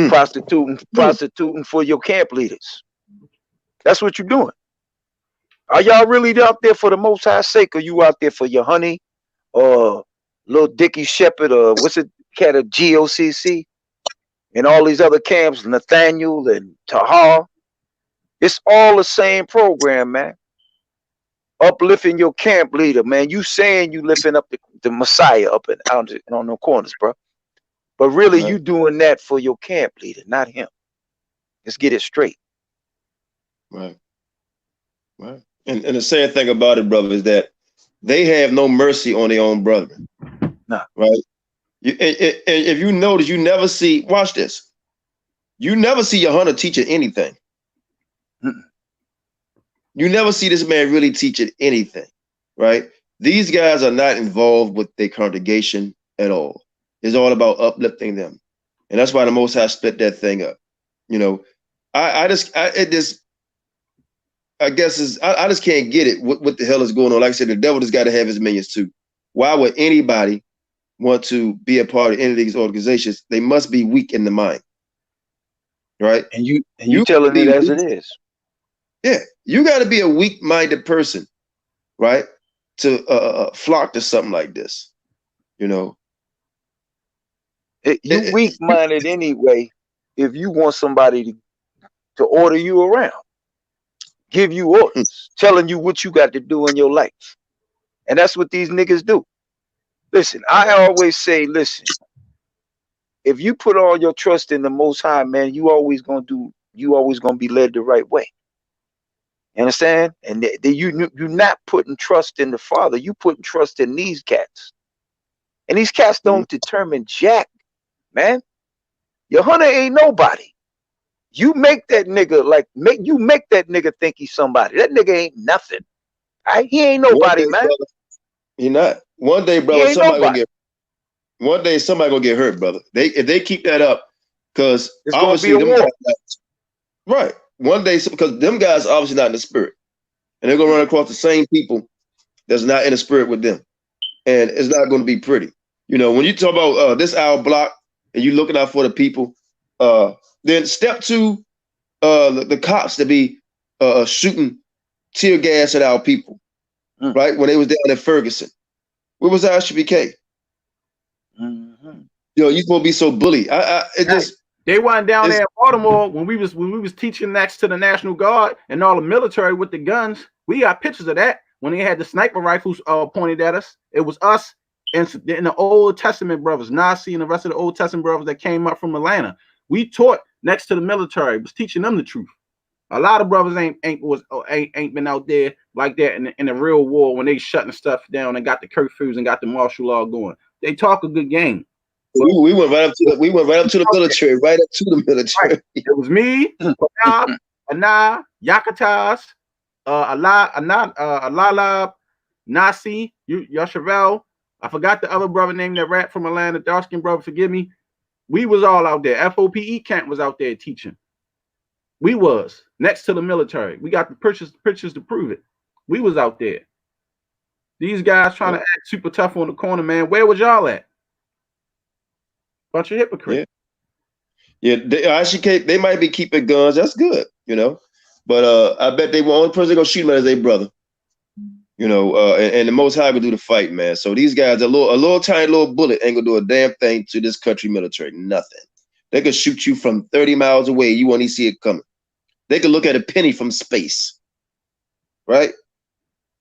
Prostituting for your camp leaders. That's what you're doing. Are y'all really out there for the Most High's sake, or you out there for your honey or little Dickie Shepherd, or what's it cat of GOCC and all these other camps, Nathaniel and Tahar? It's all the same program, man. Uplifting your camp leader, man. You saying you lifting up the Messiah up and out on no corners, bro. But really, you doing that for your camp leader, not him. Let's get it straight. Right. Right. And the sad thing about it, brother, is that they have no mercy on their own brethren. Nah. Right. And if you notice, you never see, watch this. You never see your hunter teaching anything. You never see this man really teaching anything, right? These guys are not involved with their congregation at all. It's all about uplifting them. And that's why the Most High split that thing up. You know, I just can't get it. What the hell is going on? Like I said, the devil just got to have his minions too. Why would anybody want to be a part of any of these organizations? They must be weak in the mind. Right? And you telling it as it is. Yeah, you got to be a weak-minded person, right, to flock to something like this. You know, you weak-minded anyway. If you want somebody to order you around, give you orders, telling you what you got to do in your life, and that's what these niggas do. Listen, I always say, listen, if you put all your trust in the Most High, man, you always gonna be led the right way. You understand? And you're not putting trust in the Father. You putting trust in these cats. And these cats don't determine jack, man. Your hunter ain't nobody. You make that nigga make that nigga think he's somebody. That nigga ain't nothing. Right? He ain't nobody, man. Brother, he not. One day, brother, somebody gonna get hurt, brother. If they keep that up, because obviously them guys, right. One day, because them guys are obviously not in the spirit, and they're gonna run across the same people that's not in the spirit with them, and it's not going to be pretty. You know, when you talk about this our block, and you looking out for the people, then step two, the cops to be shooting tear gas at our people, right? When they was down in Ferguson, where was ISUPK? You know, you supposed to be so bully. They weren't down there in Baltimore when we was teaching next to the National Guard and all the military with the guns. We got pictures of that when they had the sniper rifles pointed at us. It was us and the Old Testament brothers, Nasi and the rest of the Old Testament brothers that came up from Atlanta. We taught next to the military, was teaching them the truth. A lot of brothers ain't been out there like that in the real war when they shutting stuff down and got the curfews and got the martial law going. They talk a good game. We went right up to the military, right up to the military. Right. It was me, Ana, Yakatas, Alala, Nasi, Yashavel. I forgot the other brother named that rap from Atlanta, dark skinned brother, forgive me. We was all out there. F.O.P.E. camp was out there teaching. We was next to the military. We got the pictures to prove it. We was out there. These guys trying to act super tough on the corner, man. Where was y'all at? Bunch of hypocrites. Yeah, they might be keeping guns. That's good. you know. But I bet the only person gonna shoot him as their brother, you know. And the Most High will do the fight, man. So these guys, a little tiny little bullet ain't gonna do a damn thing to this country military. Nothing. They could shoot you from 30 miles away. You won't even see it coming. They could look at a penny from space, right?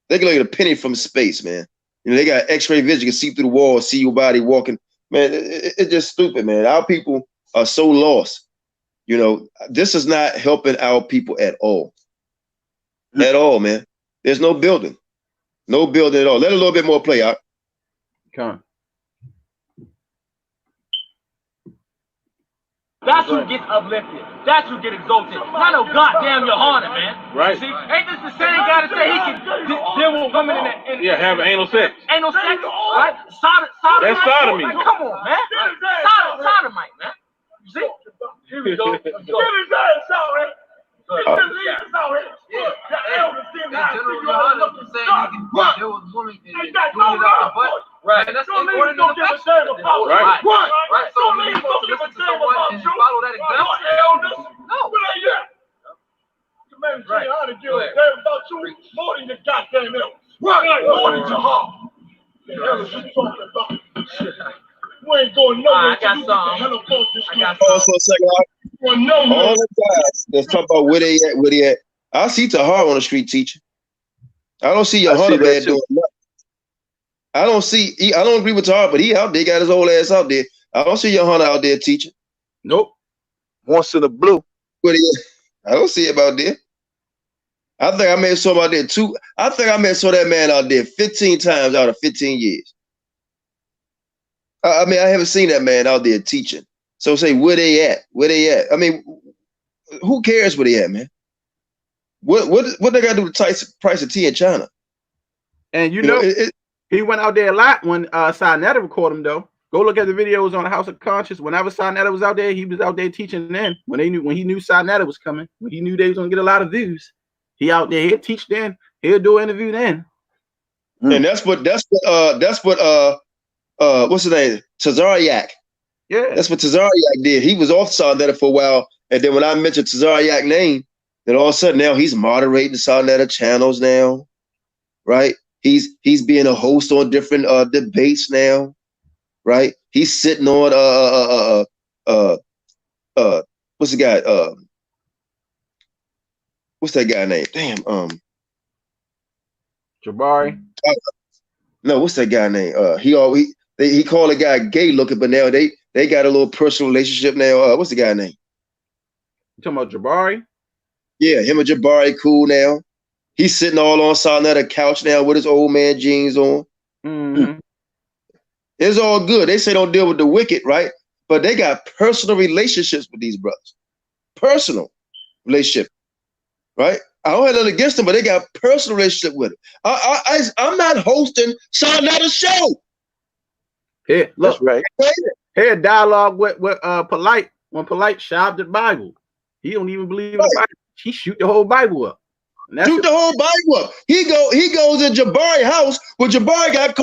They can look at a penny from space, man. You know, they got X-ray vision, you can see through the wall, see your body walking. Man, it's just stupid, man. Our people are so lost. You know, this is not helping our people at all. At all, man. There's no building. No building at all. Let a little bit more play out. Come on. That's who gets uplifted. That's who gets exalted. Not no goddamn Yohana, man. Right. See, ain't this the same guy that say he can deal with women in Yeah, have anal sex. anal sex, right? Sodomite. That's sodomy. Like, come on, man. Sodomite, man. You see? Here we go. Let's go. Right. That's according to the facts. Right. Right. So when you supposed to listen to someone and follow that example? No. Man, right. I ought to give a damn about you more than your goddamn else. Right. More than your heart. The hell is you talking about? You ain't going nowhere. I got some. Pause for a second. All the guys that's talking about where they at. I see Tahar on the street teaching. I don't see Yohana bad doing nothing. I don't agree with Tahar, but he out there, got his old ass out there. I don't see Yohana out there teaching. Nope. Once in the blue. Where he at? I don't see him out there. I think I may have saw him out there too. I think I may have saw that man out there 15 times out of 15 years. I mean, I haven't seen that man out there teaching. So say, where they at? Where they at? I mean, who cares where they at, man? What they got to do with the price of tea in China? And you know he went out there a lot when Sinetta recorded him, though. Go look at the videos on the House of Conscience. Whenever Sinetta was out there, he was out there teaching then. When he knew Sinetta was coming, when he knew they was gonna get a lot of views, he out there, he'll teach then, he'll do an interview then. And that's what what's his name? Tazariak. Yeah. That's what Tazariak did. He was off Sarnetta for a while. And then when I mentioned Tazariak's name, then all of a sudden now he's moderating Sarnetta channels now. Right? He's being a host on different debates now. Right? He's sitting on what's the guy? What's that guy name? Damn, Jabari. No, what's that guy name? He called a guy gay looking, but now they got a little personal relationship now. What's the guy name? You talking about Jabari? Yeah, him and Jabari cool now. He's sitting all on Sarnetta couch now with his old man jeans on. Mm-hmm. It's all good. They say don't deal with the wicked, right? But they got personal relationships with these brothers. Personal relationship, right? I don't have nothing against them, but they got personal relationship with it. I'm not hosting Sarnetta's show. Here, look, That's right. Here, dialogue with Polite when Polite shoved the Bible. He don't even believe in the Bible. He shoot the whole Bible up. Shoot the whole Bible up. He goes in Jabari's house where Jabari got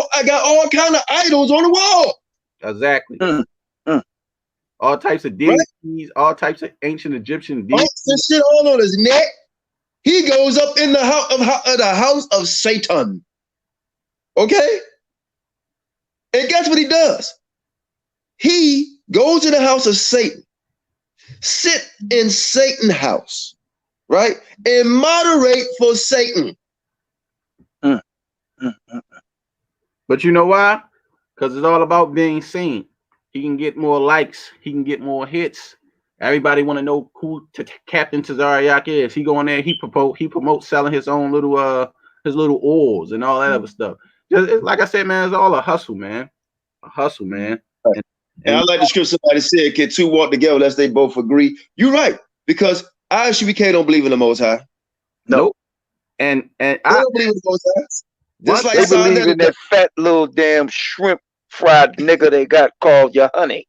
all kind of idols on the wall. Exactly. All types of deities, right? All types of ancient Egyptian deities. This shit all on his neck. He goes up in the house of Satan. Okay? And guess what he does? He goes in the house of Satan, sit in Satan's house, right? And moderate for Satan. But you know why? Because it's all about being seen. He can get more likes. He can get more hits. Everybody want to know who Captain Tazariak is. He go in there. He promotes selling his own little oils and all that other stuff. Just like I said, man, it's all a hustle, man. A hustle, man. Right. And I like the scripture somebody said, "Can two walk together unless they both agree?" You're right, because ISUPK don't believe in the Most High. Nope. And they don't believe in the Most High. Just like they believe in that fat little damn shrimp fried nigga they got called your honey.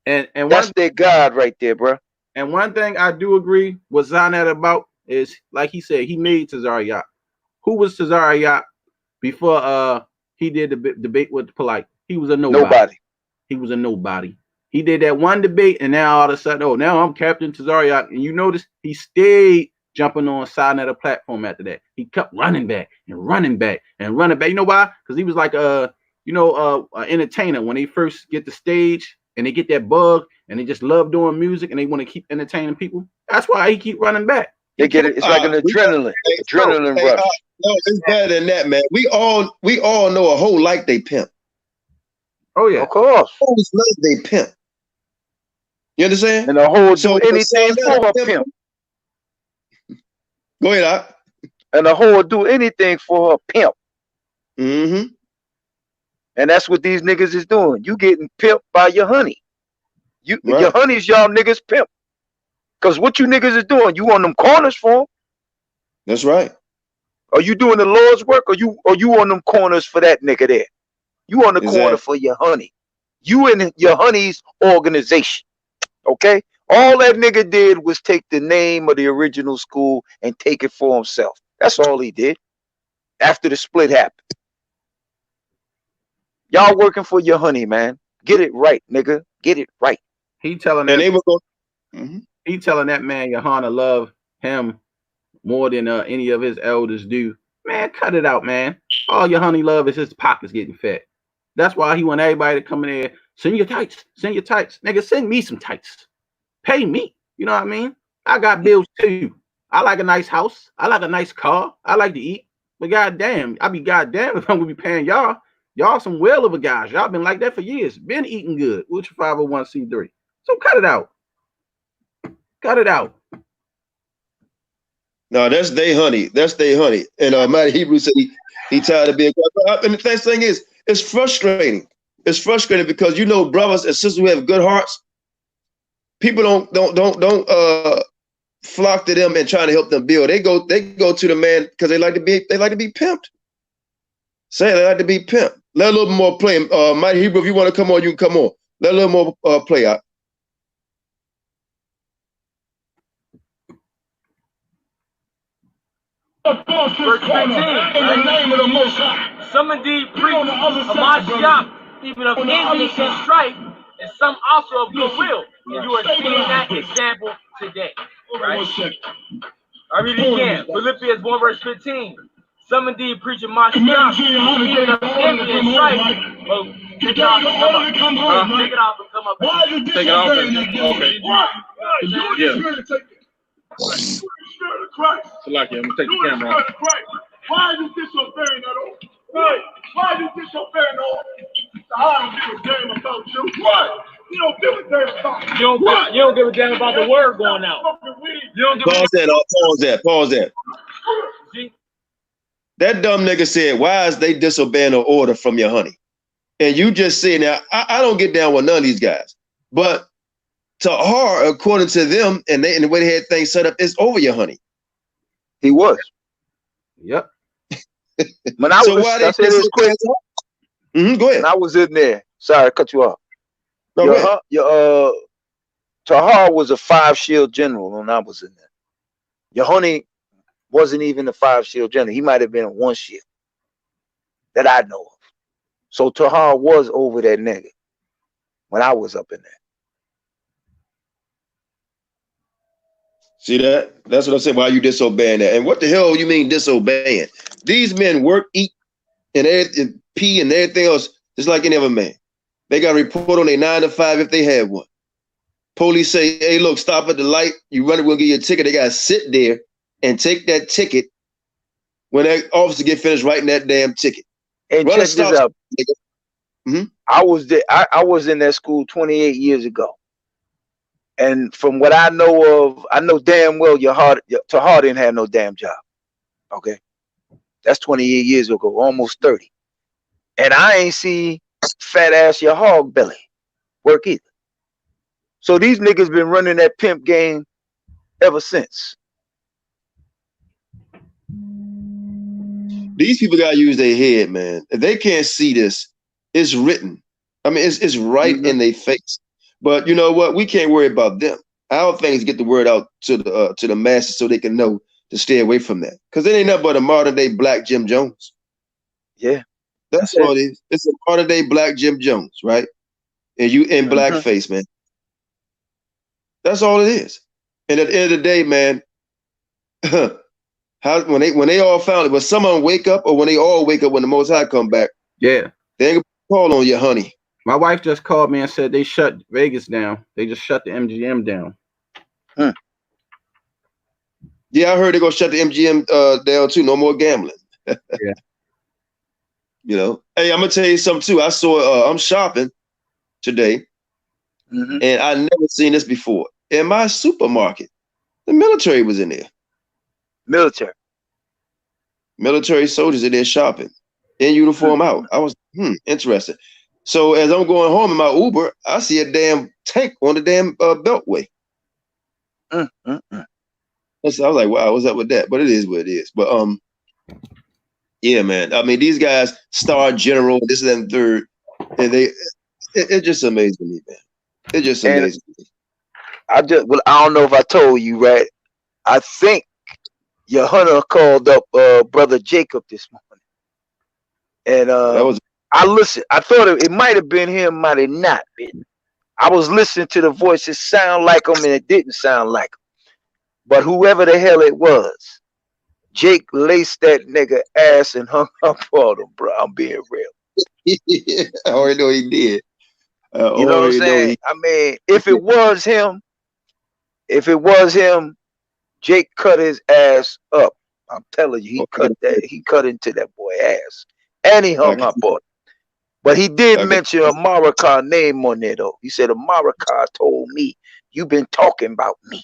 And that's their God right there, bro. And one thing I do agree with Zanet about is, like he said, he made Tazariak. Who was Tazariak before he did the debate with Polite? He was a nobody. He was a nobody. He did that one debate, and now all of a sudden, oh, now I'm Captain Tazariak. And you notice he stayed jumping on side of the platform after that. He kept running back and running back and running back. You know why? Because he was like an entertainer. When they first get the stage and they get that bug and they just love doing music and they want to keep entertaining people. That's why he keep running back. They get it. It's like an adrenaline rush. No, it's better than that, man. We all know a whole like they pimp. Oh yeah, of course. Always like they pimp. You understand? And a whole do anything for a pimp. Go ahead, Doc. And a whole do anything for a pimp. Mm-hmm. And that's what these niggas is doing. You getting pimped by your honey. Right. Your honey's y'all niggas pimp. Because what you niggas is doing, you on them corners for them. That's right. Are you doing the Lord's work, or you on them corners for that nigga there? You on the corner for your honey. You in your honey's organization. Okay? All that nigga did was take the name of the original school and take it for himself. That's all he did. After the split happened. Y'all working for your honey, man. Get it right, nigga. Get it right. He telling that. He telling that man Johanna love him more than any of his elders do. Man, cut it out, man. All your honey love is his pockets getting fat. That's why he want everybody to come in there. Send your tights. Send your tights. Nigga, send me some tights. Pay me. You know what I mean? I got bills too. I like a nice house. I like a nice car. I like to eat. But goddamn, I be goddamn if I'm gonna be paying y'all. Y'all some well of a guys. Y'all been like that for years. Been eating good. What's your 501c3? So cut it out. Cut it out. No, that's they honey. That's they honey. And Mighty Hebrew said he tired of being. And the next thing is, it's frustrating. It's frustrating because you know, brothers and sisters who have good hearts, people don't flock to them and try to help them build. They go to the man because they like to be pimped. Say they like to be pimped. Let a little more play. Mighty Hebrew, if you want to come on, you can come on. Let a little more play out. Verse 15, in the name of the Most High. Some indeed preach Ha Mashayach, even of envy and strife, and some also of goodwill. And you are seeing that example today. Right? I read it again. Philippians 1 verse 15. Some indeed preach Ha Mashayach, even of envy and strife. Well, take it off and come up. Take it off and come up. Take it off and okay. Yeah. Salaki, I'm gonna take the camera off. Why are you disobeying that order? Right. Why are you disobeying the order? I don't give a damn about you. What? You don't give a damn about you. You don't give a damn about the word going out. You don't give Pause that. That dumb nigga said, why is they disobeying the order from your honey? And you just say, now, I don't get down with none of these guys. But to her, according to them, and the way they had things set up, it's over your honey. He was. Yep. When I was, I said this quick. Go ahead. When I was in there, sorry, I cut you off. No, Tahar was a 5-shield general when I was in there. Your honey wasn't even a 5-shield general. He might have been a 1-shield that I know of. So Tahar was over that nigga when I was up in there. See that? That's what I'm saying. Why are you disobeying that? And what the hell you mean disobeying? These men work, eat, and pee and everything else just like any other man. They got to report on their 9 to 5 if they had one. Police say, hey, look, stop at the light. You run it, we'll give you a ticket. They got to sit there and take that ticket when that officer get finished writing that damn ticket. And check this out. I was there. I was in that school 28 years ago. And from what I know of, I know damn well Tahar didn't have no damn job. Okay. That's 28 years ago, almost 30. And I ain't see fat ass your hog belly work either. So these niggas been running that pimp game ever since. These people got to use their head, man. If they can't see this, it's written. I mean, it's right in their face. But you know what? We can't worry about them. Our thing is get the word out to the masses so they can know to stay away from that. Because it ain't nothing but a modern day black Jim Jones. Yeah. That's all it is. It's a modern day black Jim Jones, right? And you in blackface, man. That's all it is. And at the end of the day, man, How when they all found it, but some of them wake up, or when they all wake up when the Most High come back, Yeah. they ain't gonna call on you, honey. My wife just called me and said they shut Vegas down. They just shut the MGM down. Yeah, I heard they're gonna shut the MGM down too. No more gambling. Yeah. You know. Hey, I'm gonna tell you something too. I saw I'm shopping today, and I never seen this before. In my supermarket, the military was in there. Military soldiers in there shopping, in uniform out. I was interested. So as I'm going home in my Uber, I see a damn tank on the damn beltway. So I was like, wow, what's up with that? But it is what it is. But yeah, man. I mean, these guys, Star General, this and that and third, and it just amazes me, man. It just amazes me. I don't know if I told you, right? I think your hunter called up brother Jacob this morning, and I listened. I thought it might have been him, might have not been. I was listening to the voice. It sounded like him, and it didn't sound like him. But whoever the hell it was, Jake laced that nigga ass and hung up on him, bro. I'm being real. I already know he did. You know what I'm saying? I mean, if it was him, Jake cut his ass up. I'm telling you, he cut into that boy ass. And he hung up on him. But he did mention America name on there though. He said America told me you've been talking about me.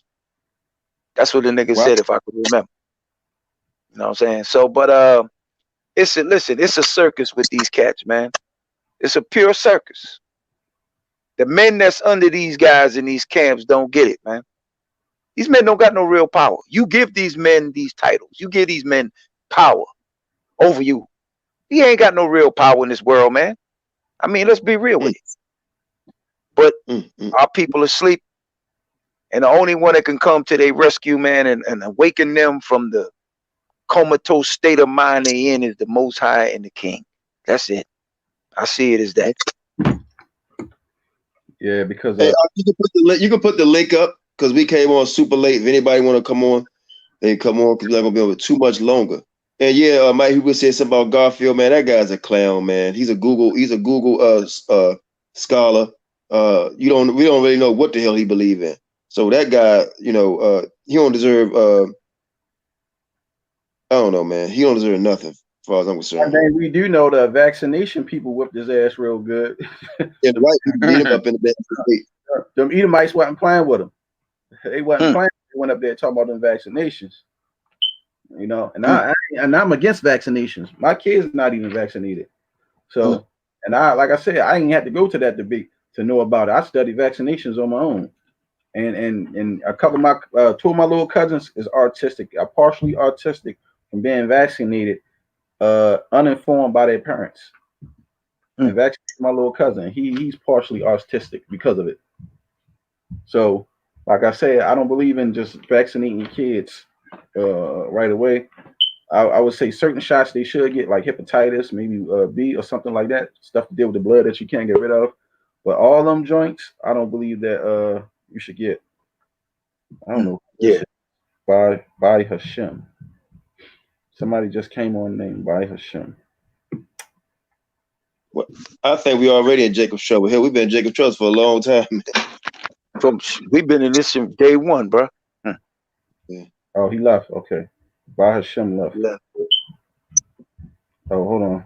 That's what the nigga said, if I could remember. You know what I'm saying? So, but it's a circus with these cats, man. It's a pure circus. The men that's under these guys in these camps don't get it, man. These men don't got no real power. You give these men these titles. You give these men power over you. He ain't got no real power in this world, man. I mean, let's be real with it. But our people are asleep. And the only one that can come to their rescue, man, and awaken them from the comatose state of mind they in is the Most High and the King. That's it. I see it as that. Yeah, because you can put the link up because we came on super late. If anybody want to come on, they come on because we're not gonna be able too much longer. And yeah, Mike Huber said something about Garfield, man. That guy's a clown, man. He's a Google scholar. We don't really know what the hell he believe in. So that guy, he don't deserve I don't know, man. He don't deserve nothing as far as I'm concerned. I mean, we do know the vaccination people whipped his ass real good. Yeah, the white people beat him up in the bed. Them Edomites wasn't playing with him. They wasn't playing. They went up there talking about them vaccinations. You know, and I'm against vaccinations. My kid's not even vaccinated. So, and like I said, I didn't have to go to that debate to know about it. I studied vaccinations on my own. And a couple of my two of my little cousins is autistic, partially autistic from being vaccinated, uninformed by their parents. And vaccinated my little cousin. He's partially autistic because of it. So, like I said, I don't believe in just vaccinating kids right away. I would say certain shots they should get, like hepatitis, maybe B or something like that, stuff to deal with the blood that you can't get rid of. But all them joints, I don't believe that you should get. I don't know. Yeah. By Hashem. Somebody just came on name by Hashem. Well, I think we already in Jacob's trouble. Hell, we've been in Jacob's trouble for a long time. We've been in this from day one, bro. Yeah. Oh, he left. Okay. By Hashem left. Oh, hold on.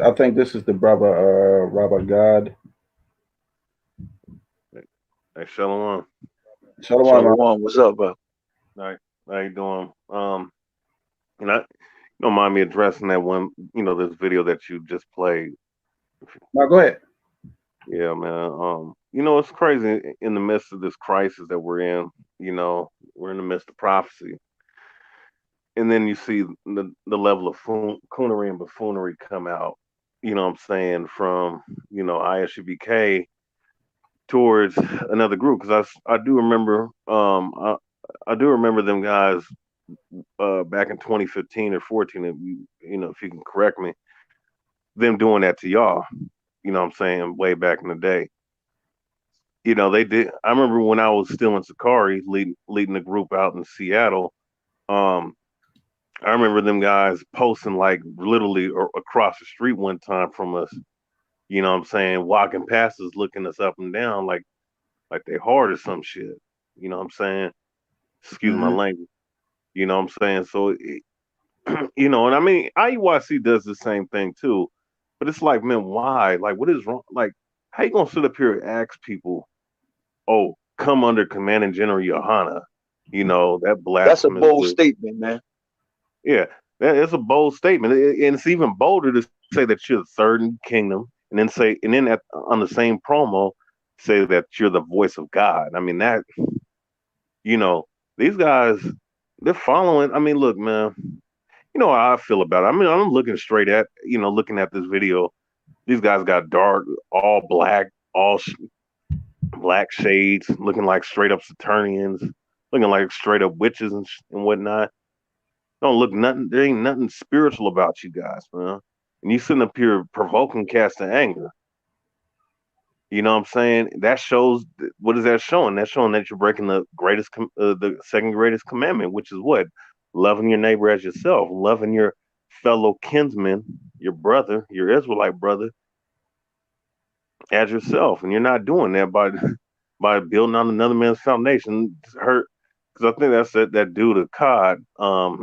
I think this is the Rabbi God. Hey, Shalom. Shalom. What's up, bro? How you doing? And I don't mind me addressing that one, this video that you just played. No, go ahead. Yeah, man. It's crazy in the midst of this crisis that we're in. We're in the midst of prophecy. And then you see the level of coonery and buffoonery come out, from, ISUPK towards another group. Because I do remember, I do remember them guys back in 2015 or 14, if you can correct me, them doing that to y'all, way back in the day. They did. I remember when I was still in Sakari leading the group out in Seattle, I remember them guys posting like literally across the street one time from us. You know what I'm saying? Walking past us, looking us up and down like they hard or some shit. You know what I'm saying? Excuse my language. You know what I'm saying? So, you know, and I mean, IUIC does the same thing too. But it's like, man, why? Like, what is wrong? Like, how you gonna sit up here and ask people, oh, come under Commanding General Yohana? You know, that That's a blasphemous. bold statement, man. Yeah, it's a bold statement, and it's even bolder to say that you're the third in the kingdom, and then on the same promo say that you're the voice of God. I mean that, you know, these guys, they're following. I mean, look, man, you know how I feel about it. I mean, I'm looking straight at, looking at this video. These guys got dark, all black, black shades, looking like straight up Saturnians, looking like straight up witches and whatnot. Don't look nothing. There ain't nothing spiritual about you guys, man. And you sitting up here provoking, casting anger. You know what I'm saying? That shows. What is that showing? That's showing that you're breaking the second greatest commandment, which is what? Loving your neighbor as yourself, loving your fellow kinsman, your brother, your Israelite brother, as yourself. And you're not doing that by building on another man's foundation. Hurt, because I think that's that dude, a cod,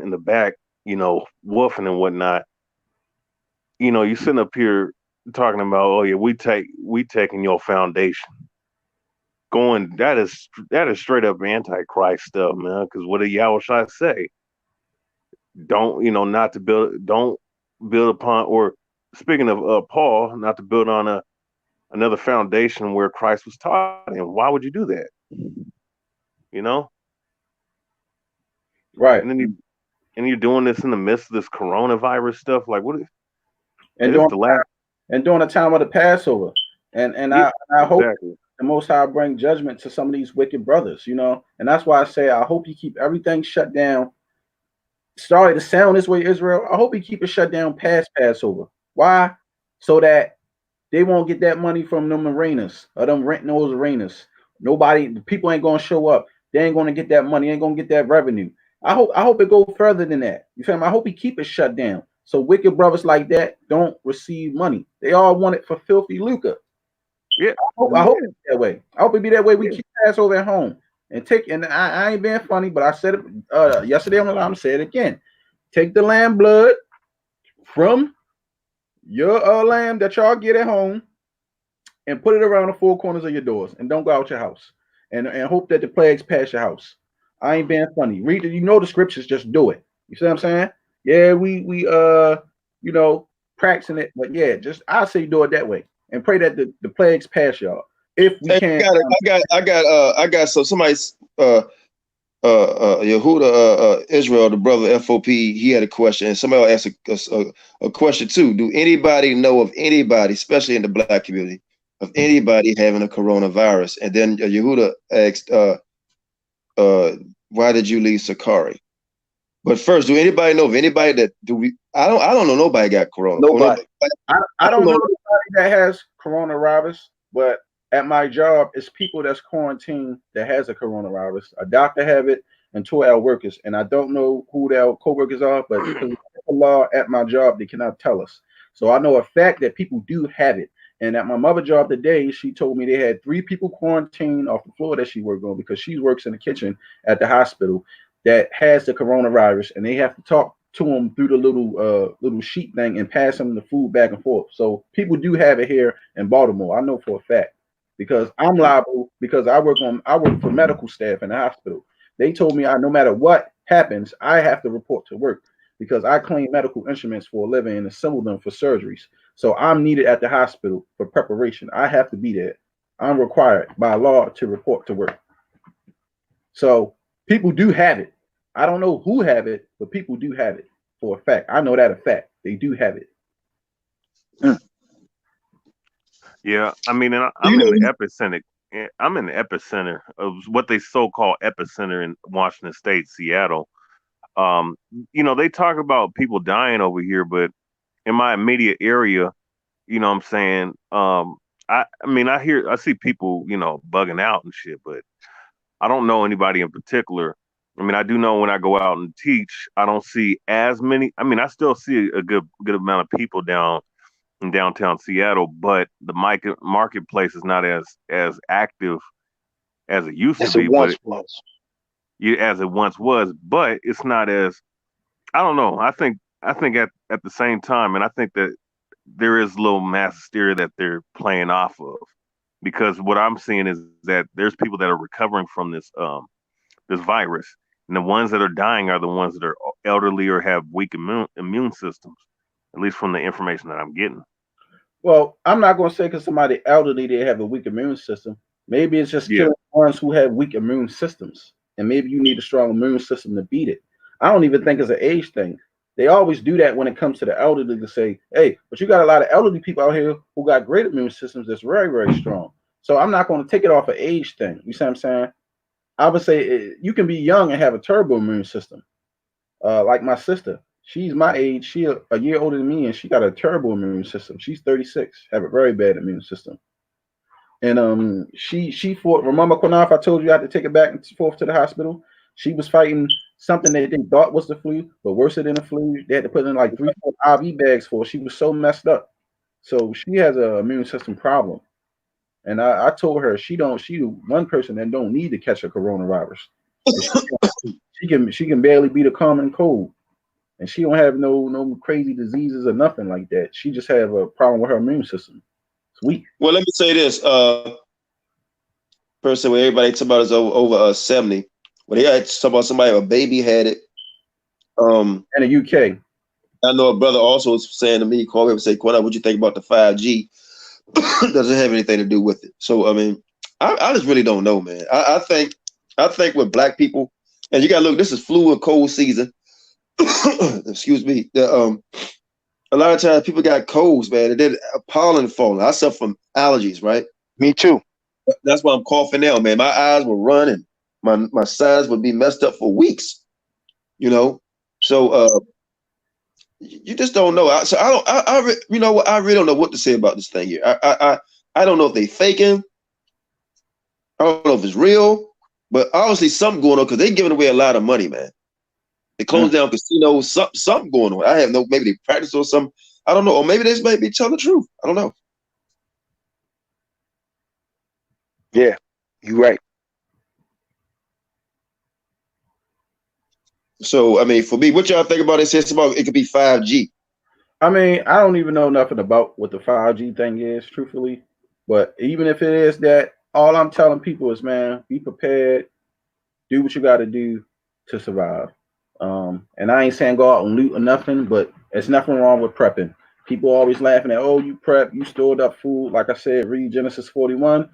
in the back, woofing and whatnot. You know, you sitting up here talking about, oh yeah, we taking your foundation. That is straight up antichrist stuff, man. Because what did Yahawashi say? Don't build upon, or speaking of Paul, not to build on another foundation where Christ was taught. And why would you do that? You know, Right. And then you're doing this in the midst of this coronavirus stuff. Like, what? And during the time of the Passover, and Yeah, I hope exactly. the Most High bring judgment to some of these wicked brothers, and that's why I say I hope you keep everything shut down. Sorry to sound this way, Israel. I hope you keep it shut down past Passover. Why? So that they won't get that money from them arenas or them renting those arenas. The people ain't gonna show up. They ain't gonna get that money. Ain't gonna get that revenue. I hope it go further than that. You feel me? I hope he keep it shut down so wicked brothers like that don't receive money. They all want it for filthy lucre. Yeah, I hope it's that way. I hope it be that way. We keep Passover at home and take. And I ain't being funny, but I said it yesterday on the line. I'm saying it again. Take the lamb blood from your lamb that y'all get at home and put it around the four corners of your doors, and don't go out your house, and hope that the plagues pass your house. I ain't being funny. Read it. You know the scriptures. Just do it. You see what I'm saying? Yeah, we practicing it, but yeah, I say do it that way and pray that the plagues pass y'all if we can. I got so somebody's Yehuda Israel, the brother F.O.P.E, he had a question, and somebody else asked a question too. Do anybody know of anybody, especially in the black community, of anybody having a coronavirus? And then Yehuda asked, why did you leave Sakari? But first, do anybody know of anybody I don't know nobody got corona. Nobody. I don't know anybody that has coronavirus, but at my job, it's people that's quarantined that has a coronavirus. A doctor have it and 2 our workers. And I don't know who their co-workers are, but because of the law at my job, they cannot tell us. So I know a fact that people do have it. And at my mother job today, she told me they had 3 people quarantined off the floor that she worked on because she works in the kitchen at the hospital that has the coronavirus, and they have to talk to them through the little sheet thing and pass them the food back and forth. So people do have it here in Baltimore. I know for a fact because I'm liable because I work for medical staff in the hospital. They told me no matter what happens, I have to report to work because I clean medical instruments for a living and assemble them for surgeries. So I'm needed at the hospital for preparation. I have to be there. I'm required by law to report to work. So people do have it. I don't know who have it, but people do have it for a fact. I know that a fact. They do have it. Yeah, I mean, I'm in the epicenter. I'm in the epicenter of what they so-called epicenter in Washington State, Seattle. They talk about people dying over here, but in my immediate area, you know what I'm saying? I see people, bugging out and shit, but I don't know anybody in particular I mean, I do know when I go out and teach, I don't see as many. I mean, I still see a good amount of people down in downtown Seattle, but the marketplace is not as active as it used to As it be, once but was. as it once was. But it's not as, I don't know. I think at the same time, and I think that there is a little mass hysteria that they're playing off of, because what I'm seeing is that there's people that are recovering from this virus, and the ones that are dying are the ones that are elderly or have weak immune systems, at least from the information that I'm getting. Well, I'm not going to say because somebody elderly they have a weak immune system. Maybe it's just Yeah. killing ones who have weak immune systems, and maybe you need a strong immune system to beat it. I don't even think it's an age thing. They always do that when it comes to the elderly to say, "Hey, but you got a lot of elderly people out here who got great immune systems that's very, very strong." So I'm not going to take it off an age thing. You see what I'm saying? I would say you can be young and have a terrible immune system. Like my sister, she's my age. She a year older than me, and she got a terrible immune system. She's 36, have a very bad immune system. And she fought. Remember Qanath? I told you I had to take her back and forth to the hospital. She was fighting something that they thought was the flu, but worse than the flu. They had to put in like 3-4 IV bags for her. She was so messed up. So she has an immune system problem. And I told her she one person that don't need to catch a coronavirus. She can barely beat a common cold, and she don't have no crazy diseases or nothing like that. She just have a problem with her immune system. It's weak. Well, let me say this. Person where everybody talk about is over 70. When they had talk about somebody, a baby had it. In the UK. I know a brother also was saying to me, call me and say, Qanath, what you think about the 5G? Doesn't have anything to do with it. So I mean, I just really don't know, man. I think with black people, and you gotta look, this is flu and cold season. Excuse me. A lot of times people got colds, man, and then pollen falling. I suffer from allergies, right? Me too. That's why I'm coughing now, man. My eyes will run and my sides would be messed up for weeks. You know, so you just don't know. So you know what? I really don't know what to say about this thing here. I don't know if they faking. I don't know if it's real, but obviously something going on because they're giving away a lot of money, man. They closed down casinos, something going on. I have no, maybe they practice or something. I don't know. Or maybe they just might be telling the truth. I don't know. Yeah, you're right. So, I mean, for me, what y'all think about this? It's about, it could be 5G. I mean, I don't even know nothing about what the 5G thing is, truthfully. But even if it is that, all I'm telling people is, man, be prepared. Do what you got to do to survive. And I ain't saying go out and loot or nothing, but there's nothing wrong with prepping. People always laughing at, oh, you prep, you stored up food. Like I said, read Genesis 41.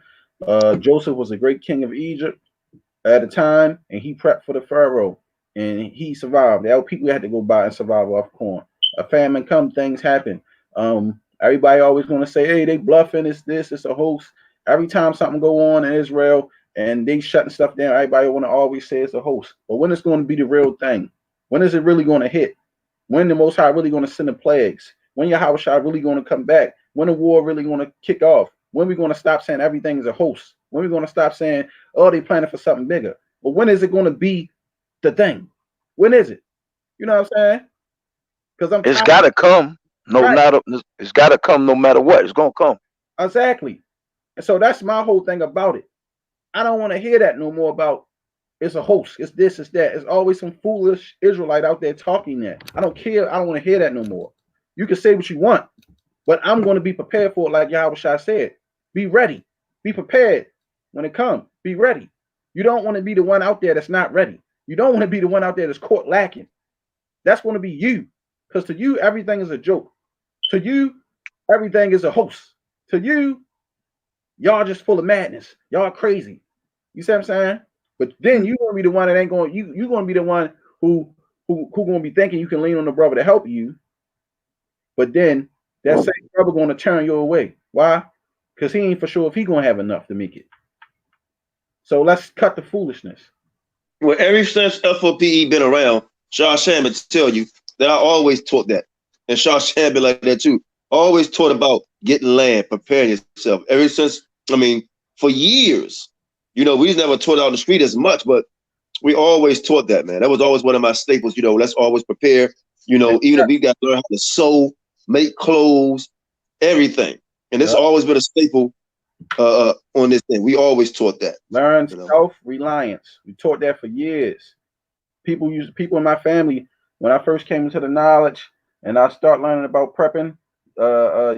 Joseph was a great king of Egypt at the time, and he prepped for the Pharaoh, and he survived. There were people who had to go buy and survive off corn. A famine come, things happen. Everybody always going to say, hey, they bluffing, it's a hoax. Every time something go on in Israel and they shutting stuff down, everybody want to always say it's a hoax. But when it's going to be the real thing? When is it really going to hit? When the Most High really going to send the plagues? When Yahawashi really going to come back? When the war really going to kick off? When we going to stop saying everything is a hoax? When we going to stop saying, oh, they planning for something bigger? But when is it going to be the thing? When is it? You know what I'm saying? Because it's got to come. It's got to come no matter what. It's going to come. Exactly. And so that's my whole thing about it. I don't want to hear that no more about it's a hoax. It's this, it's that. It's always some foolish Israelite out there talking that. I don't care. I don't want to hear that no more. You can say what you want, but I'm going to be prepared for it, like Yahawashi said. Be ready. Be prepared when it comes. Be ready. You don't want to be the one out there that's not ready. You don't want to be the one out there that's caught lacking. That's going to be you. Because to you, everything is a joke. To you, everything is a hoax. To you, y'all just full of madness. Y'all crazy. You see what I'm saying? But then you're going to be the one that ain't going, you're going to be the one who going to be thinking you can lean on the brother to help you. But then that same brother going to turn you away. Why? Because he ain't for sure if he going to have enough to make it. So let's cut the foolishness. Well, ever since F.O.P.E been around, Josh Hammond tell you that I always taught that. And Josh Hammond like that too. Always taught about getting land, preparing yourself. Ever since, I mean, for years, you know, we never taught out on the street as much, but We always taught that, man. That was always one of my staples. You know, let's always prepare. You know, even if we got to learn how to sew, make clothes, everything. And it's always been a staple on this thing. We always taught that. Learn self-reliance. We taught that for years. People in my family, when I first came into the knowledge and I start learning about prepping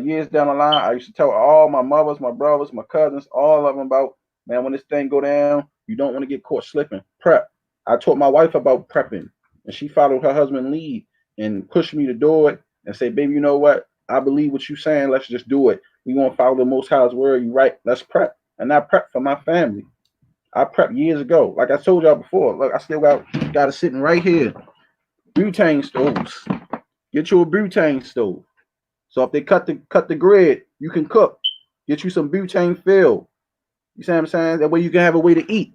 years down the line, I used to tell all my mothers, my brothers, my cousins, all of them about, man, when this thing go down, you don't want to get caught slipping. Prep. I taught my wife about prepping, and she followed her husband's lead and pushed me to do it and say, baby, you know what? I believe what you're saying. Let's just do it. We want to follow the Most High's word. You right. Let's prep. And I prep for my family. I prepped years ago. Like I told y'all before, look, I still got it sitting right here. Butane stoves. Get you a butane stove. So if they cut the grid, you can cook. Get you some butane fill. You see what I'm saying? That way you can have a way to eat.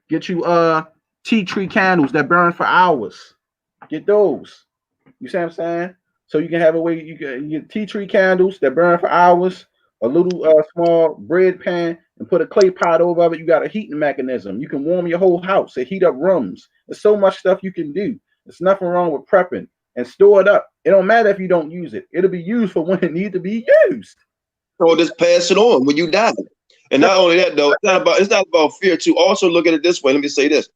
Get you tea tree candles that burn for hours. Get those. You see what I'm saying? So you can have a way you get tea tree candles that burn for hours, a little small bread pan, and put a clay pot over it. You got a heating mechanism. You can warm your whole house and heat up rooms. There's so much stuff you can do. There's nothing wrong with prepping and store it up. It don't matter if you don't use it. It'll be used for when it needs to be used. Or just pass it on when you die. And not only that, though, it's not about fear too. Also look at it this way. Let me say this.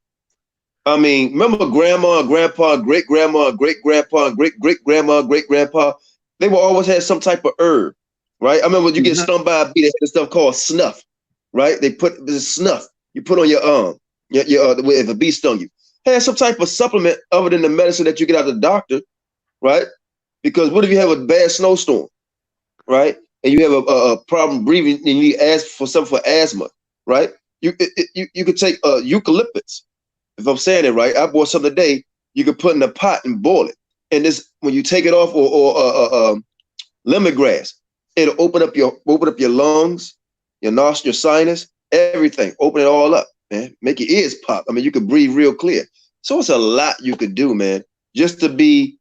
I mean, remember grandma, grandpa, great grandma, great grandpa, great great grandma, great grandpa. They will always have some type of herb, right? I remember when you get stung by a bee, they had this stuff called snuff, right? They put this snuff you put on your arm, if a bee stung you. Have some type of supplement other than the medicine that you get out of the doctor, right? Because what if you have a bad snowstorm, right? And you have a problem breathing and you need ask for something for asthma, right? You could take eucalyptus. If I'm saying it right, I bought some today. You could put in a pot and boil it. And this, when you take it off, or lemongrass, it'll open up your lungs, your nostril, your sinus, everything. Open it all up, man. Make your ears pop. I mean, you could breathe real clear. So it's a lot you could do, man, just to be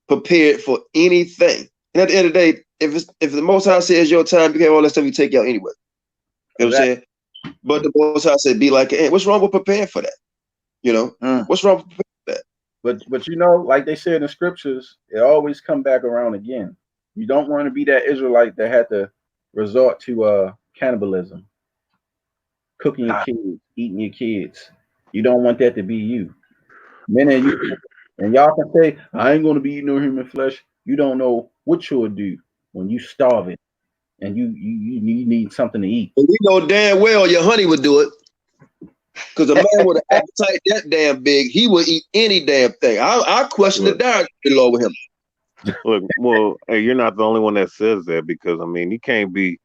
prepared for anything. And at the end of the day, if the Most High says your time, you can have all that stuff you take out anyway. You know what I'm saying? But the Most High said, be like an ant. What's wrong with preparing for that? You know, what's wrong with that? But you know, like they said in the scriptures, it always come back around again. You don't want to be that Israelite that had to resort to cannibalism, cooking your kids, eating your kids. You don't want that to be you. Many of you, and y'all can say, I ain't going to be eating no human flesh. You don't know what you'll do when you starving and you need something to eat. And we know damn well your honey would do it. Because a man with an appetite that damn big, he will eat any damn thing. I question the diet law with him. Look, well, hey, you're not the only one that says that, because I mean, you can't be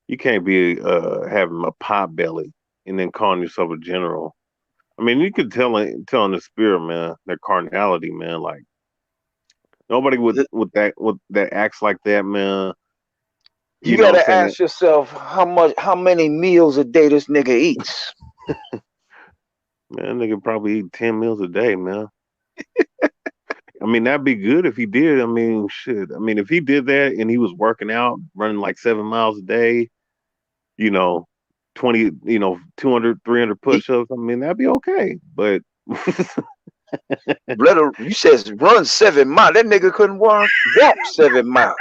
having a pot belly and then calling yourself a general. I mean, you could tell in the spirit, man, their carnality, man. Like nobody with that acts like that, man. You gotta ask yourself how many meals a day this nigga eats. Man, nigga probably eat 10 meals a day, man. I mean, that'd be good if he did. I mean, shit. I mean, if he did that and he was working out, running like 7 miles a day, 20, 200, 300 push-ups, I mean, that'd be okay. But you said run 7 miles. That nigga couldn't walk 7 miles.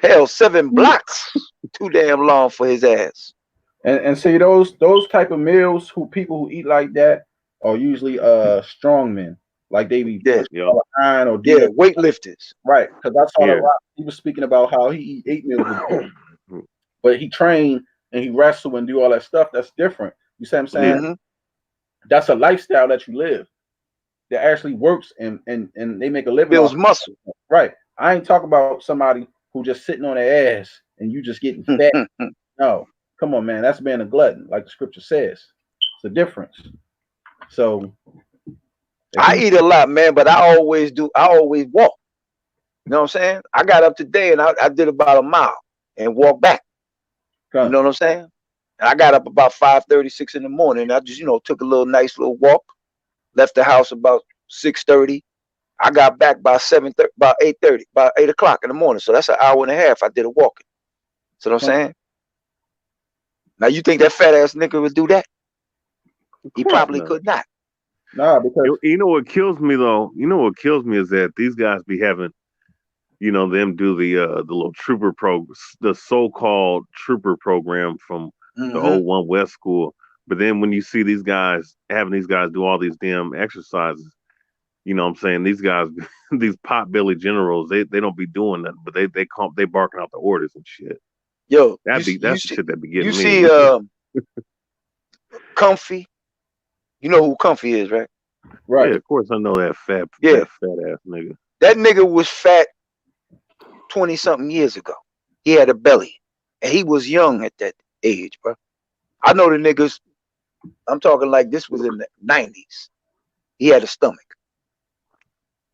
Hell, 7 blocks. Too damn long for his ass. And see those type of meals people who eat like that are usually strong men. Like they be iron or weightlifters. Right. Because I saw a lot. He was speaking about how he eat 8 meals a day. But he trained and he wrestle and do all that stuff. That's different. You see what I'm saying? Mm-hmm. That's a lifestyle that you live. That actually works and they make a living. Builds muscle. Right. I ain't talking about somebody who just sitting on their ass and you just getting fat. No. Come on, man. That's being a glutton, like the scripture says. It's a difference. So I eat a lot, man, but I always walk. You know what I'm saying? I got up today and I did about a mile and walked back. You know what I'm saying? And I got up about 5:36 in the morning. I just, took a nice little walk. Left the house about 6:30. I got back by 7:30, about 8:30, about 8 o'clock in the morning. So that's an hour and a half I did a walking. See what I'm saying? Now you think that fat ass nigga would do that? He probably could not. Nah, because you know what kills me though. You know what kills me is that these guys be having, them do the little the so-called trooper program from the old One West school. But then when you see these guys do all these damn exercises, you know what I'm saying? These guys, these pot-belly generals, they don't be doing nothing, but they barking out the orders and shit. Yo, That's the shit that be getting you me. see Comfy. You know who Comfy is, right? right. Yeah, of course I know that fat ass nigga. That nigga was fat 20-something years ago. He had a belly. And he was young at that age, bro. I know the niggas, I'm talking like this was in the 90s. He had a stomach.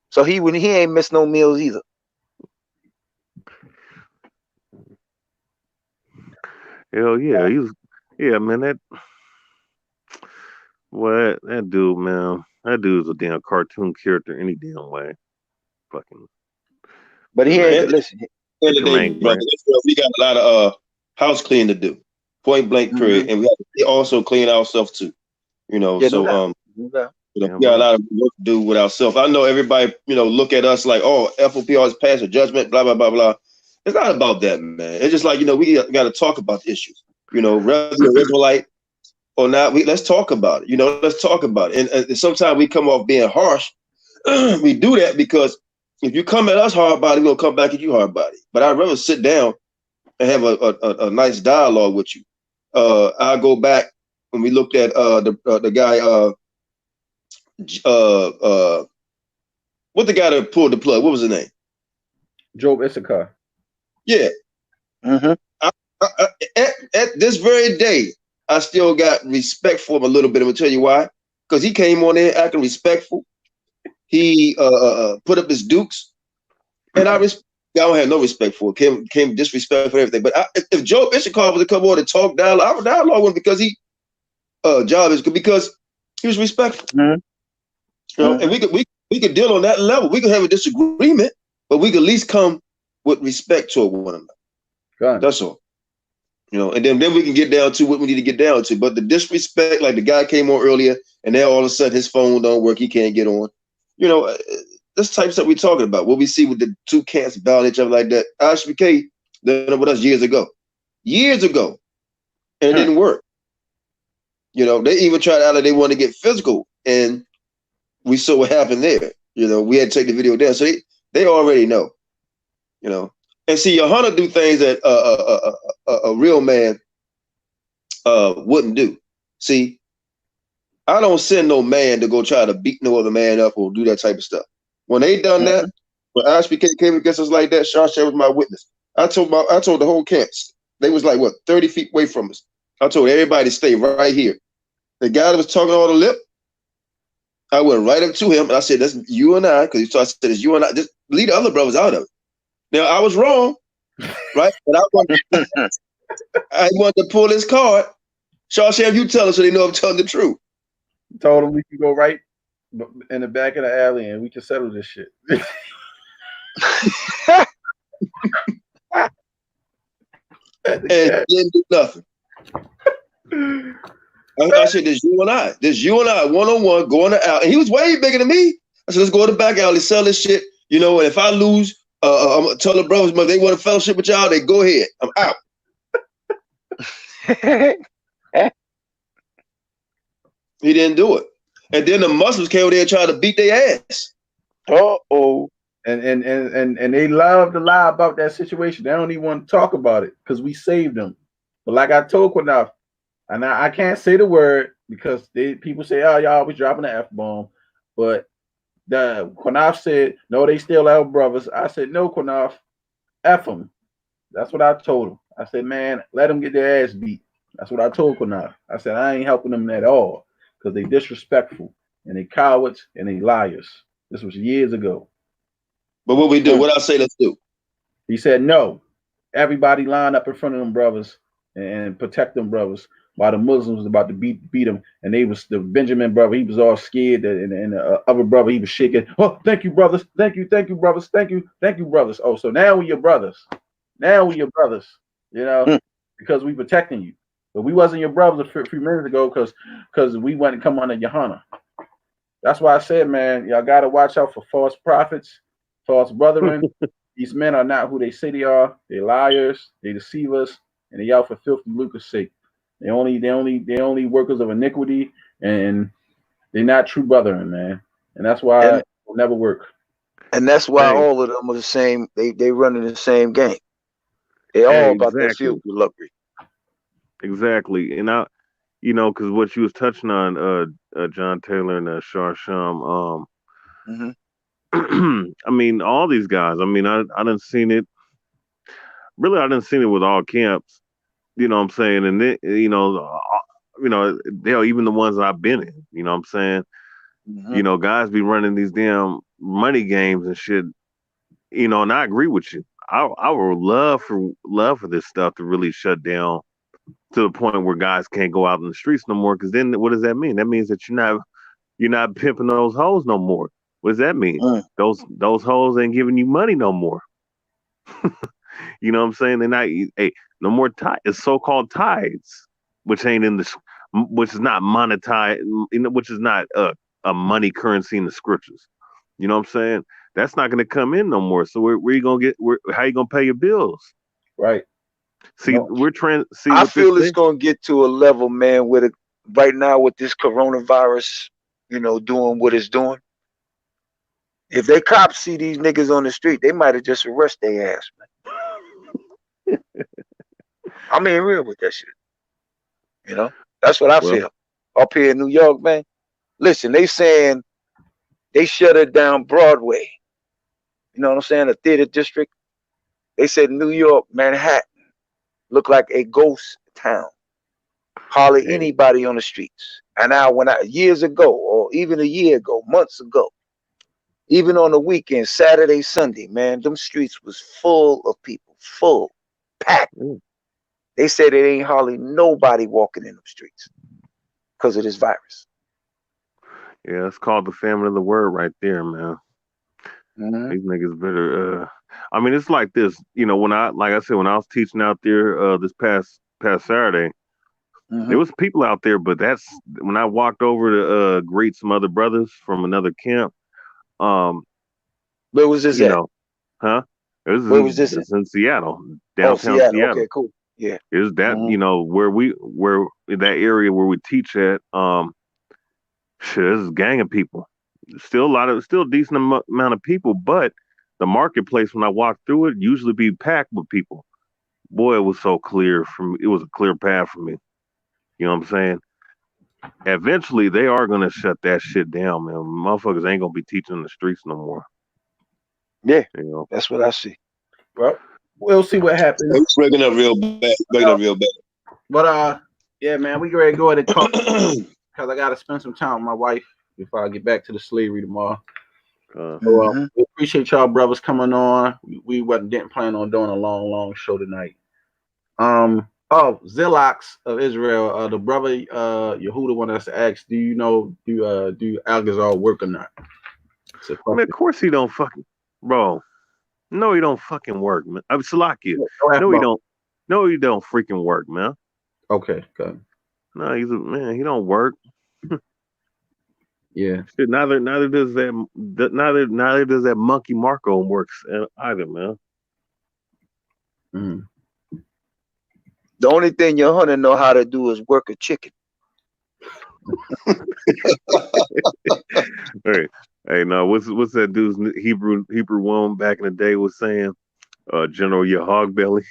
So he ain't missed no meals either. Hell yeah, man. That dude, man, that dude's a damn cartoon character any damn way. Fucking. But he ain't listen. Brother, we got a lot of house cleaning to do, point blank period, and we have to also clean ourselves too. We got a lot of work to do with ourselves. I know everybody, look at us like, oh, F.O.P.E always pass a judgment, blah blah blah blah. It's not about that, man. It's just like we got to talk about the issues. Whether you're Israelite or not, let's talk about it. Let's talk about it. And sometimes we come off being harsh. We do that because if you come at us hard body, we'll come back at you hard body. But I'd rather sit down and have a nice dialogue with you. I'll go back when we looked at the guy, what the guy that pulled the plug? What was his name? Job Issachar. Yeah. At this very day, I still got respect for him a little bit. I'm gonna tell you why. Because he came on there acting respectful. He put up his dukes, and I don't have no respect for it. Came disrespect for everything. But if Job Issachar was to come on and talk dialogue, I would dialogue with him because because he was respectful. And we could deal on that level. We could have a disagreement, but we could at least come with respect toward one another. Right. That's all. And then we can get down to what we need to get down to. But the disrespect, like the guy came on earlier, and then all of a sudden his phone don't work, he can't get on. This type of stuff we're talking about. What we see with the two cats battling each other like that. ISUPK done it with us years ago, and it didn't work. They even tried out that they wanted to get physical, and we saw what happened there. We had to take the video down, so they already know. And see, your hunter do things that a real man wouldn't do. See, I don't send no man to go try to beat no other man up or do that type of stuff. When they done that, when ISUPK came against us like that, Shasha was my witness. I told the whole camp, they was like 30 feet away from us. I told everybody to stay right here. The guy that was talking on the lip, I went right up to him and I said, "That's you and I," because I said, "It's you and I. Just leave the other brothers out of it." Now I was wrong, right? But I wanted to pull his card. Shawshank, you tell us so they know I'm telling the truth. Told him we could go right in the back of the alley and we can settle this shit. And didn't do nothing. I said, "There's you and I. There's you and I, one-on-one, going to out." And he was way bigger than me. I said, "Let's go to the back alley, sell this shit. And if I lose, I'm gonna tell the brothers, if they want a fellowship with y'all, they go ahead. I'm out." He didn't do it. And then the Muslims came over there and tried to beat their ass. And they love to lie about that situation. They don't even want to talk about it because we saved them. But like I told Qanath, and I can't say the word because people say, "Oh, y'all always dropping the F-bomb." But Qanath said, "No, they still our brothers." I said, "No, Qanath, F them." That's what I told him. I said, "Man, let them get their ass beat." That's what I told Qanath. I said, "I ain't helping them at all because they disrespectful and they cowards and they liars." This was years ago. But what we do, what I say, let's do. He said, "No, everybody line up in front of them brothers and protect them brothers." While the Muslims was about to beat them, and they was the Benjamin brother, he was all scared, and the other brother, he was shaking. "Oh, thank you, brothers. Thank you, brothers. Thank you, brothers." Oh, so now we your brothers. Now we your brothers, because we protecting you. But we wasn't your brothers a few minutes ago because we went and come under Johanna. That's why I said, man, y'all got to watch out for false prophets, false brethren. These men are not who they say they are. They're liars. They deceive us, and they out for filthy lucre's sake. They only workers of iniquity, and they're not true brethren, man. And that's why it will never work. And that's why all of them are the same. They running the same game. They're all about that filthy lucre. Exactly, and because what you was touching on, John Taylor and Shar Sham, I mean, all these guys. I mean, I done seen it. Really, I done seen it with all camps. You know what I'm saying? And then, they're even the ones that I've been in. You know what I'm saying? Guys be running these damn money games and shit. And I agree with you. I would love for this stuff to really shut down to the point where guys can't go out in the streets no more. Because then, what does that mean? That means that you're not pimping those hoes no more. What does that mean? Those hoes ain't giving you money no more. You know what I'm saying? They're not. No more it's so-called tithes, which ain't which is not monetized, which is not a money currency in the scriptures. You know what I'm saying? That's not going to come in no more. So where you gonna get? How you gonna pay your bills? Right. See, we're trying. See, I feel it's gonna get to a level, man, where right now with this coronavirus, doing what it's doing. If they cops see these niggas on the street, they might have just arrest their ass, man. I mean, real with that shit. That's what I feel. Up here in New York, man. Listen, they saying they shut it down Broadway. You know what I'm saying? The theater district. They said New York, Manhattan, looked like a ghost town. Hardly anybody on the streets. And now years ago, or even a year ago, months ago, even on the weekend, Saturday, Sunday, man, them streets was full of people, packed. They said it ain't hardly nobody walking in them streets because of this virus. Yeah, it's called the famine of the word right there, man. These niggas better. I mean, it's like this. When I was teaching out there this past Saturday, there was people out there, but that's when I walked over to greet some other brothers from another camp. Where was this at? Where was this? It's in Seattle, downtown Seattle. Okay, cool. Yeah. Is that where that area where we teach at? There's a gang of people. Still a decent amount of people, but the marketplace when I walked through it usually be packed with people. Boy, it was so clear it was a clear path for me. You know what I'm saying? Eventually, they are gonna shut that shit down, man. Motherfuckers ain't gonna be teaching in the streets no more. Yeah, that's what I see. Well, we'll see what happens. It's breaking up real bad. But yeah, man, we ready to go ahead and talk because I gotta spend some time with my wife before I get back to the slavery tomorrow. We appreciate y'all brothers coming on. We didn't plan on doing a long show tonight. Zilox of Israel, the brother Yehuda wanted us to ask, do you know do Algazar work or not? I mean, of course he don't fucking, bro. No, he don't fucking work, man. I'm Salakia. No, he don't. No, he don't freaking work, man. Okay, good. No, he's a man. He don't work. Yeah. Shit, neither does that monkey Marco works either, man. The only thing your hunter know how to do is work a chicken. Hey, no, what's that dude's Hebrew woman back in the day was saying? General your hog belly.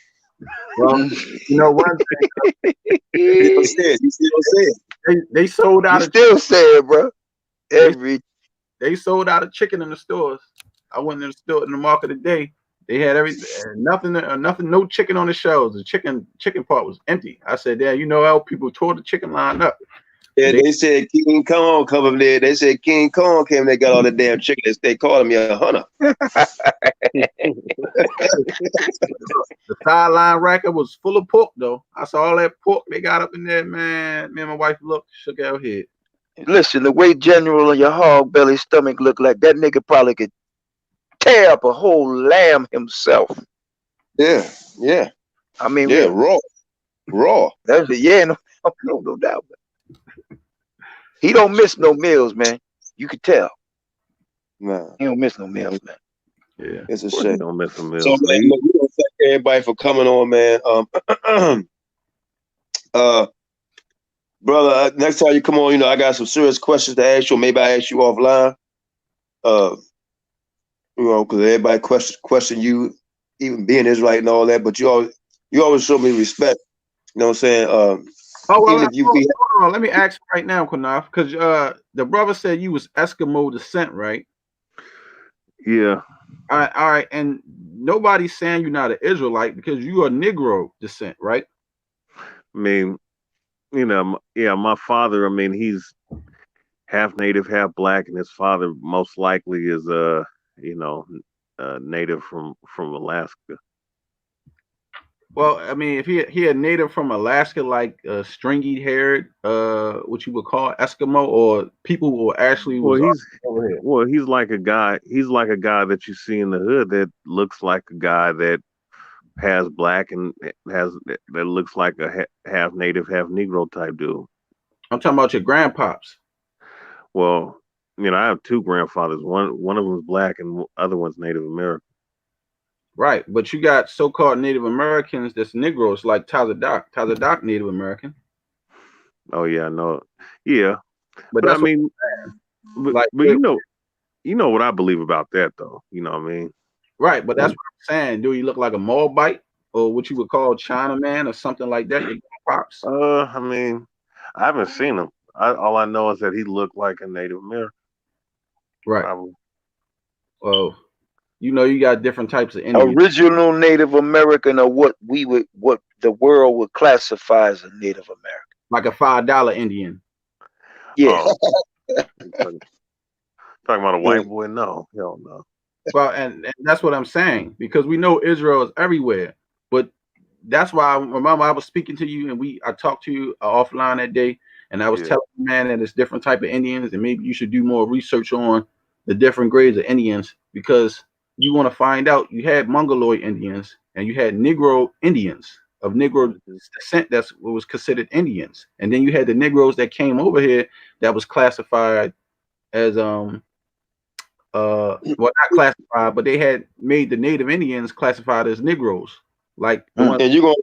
Well, one thing. You still saying. They sold out. You still saying, bro. They sold out of chicken in the stores. I went in the store in the market today. They had everything, nothing, no chicken on the shelves. The chicken part was empty. I said, "Yeah, how people tore the chicken line up." Yeah, they said King Kong come up there. They said King Kong came. They got all the damn chicken. They called him a hunter. The sideline racket was full of pork, though. I saw all that pork they got up in there, man. Me and my wife shook our head. Listen, the way General on your hog belly stomach looked like, that nigga probably could tear up a whole lamb himself. Yeah. I mean, raw. raw. That's it. Yeah, no doubt. He don't miss no meals, man. You could tell. Nah, He don't miss no meals, man. Yeah. it's a Of course, you shame. don't miss a meal. So, man, look, we don't thank everybody for coming on, man. Brother, next time you come on, I got some serious questions to ask you. Maybe I ask you offline. Because everybody question you, even being Israelite and all that. But you always show me respect. You know what I'm saying? Oh well, even if you be, hold on. Let me ask you right now, Qanath, because the brother said you was Eskimo descent, right? Yeah. All right, and nobody's saying you're not an Israelite because you are Negro descent, right? I mean, my father, I mean, he's half native, half black, and his father most likely is native from Alaska. Well, I mean, if he a native from Alaska, like stringy haired, what you would call Eskimo, or people who actually was over here. Well, he's like a guy. He's like a guy that you see in the hood that looks like a guy that has black and that looks like a half native, half Negro type dude. I'm talking about your grandpops. Well, I have two grandfathers. One of them is black and the other one's Native American. Right, but you got so-called Native Americans that's Negroes, like Tazadak Native American. Oh yeah, I know. Yeah, but I mean, but you know what I believe about that though. You know what I mean? Right, but that's what I'm saying. Do he look like a Moabite or what you would call Chinaman or something like that? Your pops? I mean, I haven't seen him. All I know is that he looked like a Native American. Right. Probably. Well, you got different types of Indians. Original Native American, or what the world would classify as a Native American. Like a $5 Indian. Yeah. Talking about a white boy? No, hell no. Well, and that's what I'm saying, because we know Israel is everywhere. But that's why I remember I was speaking to you and I talked to you offline that day, and I was telling you, man, that it's different type of Indians, and maybe you should do more research on the different grades of Indians, because you want to find out. You had Mongoloid Indians and you had Negro Indians of Negro descent. That's what was considered Indians, and then you had the Negroes that came over here that was classified as well, not classified, but they had made the Native Indians classified as Negroes. Like and you're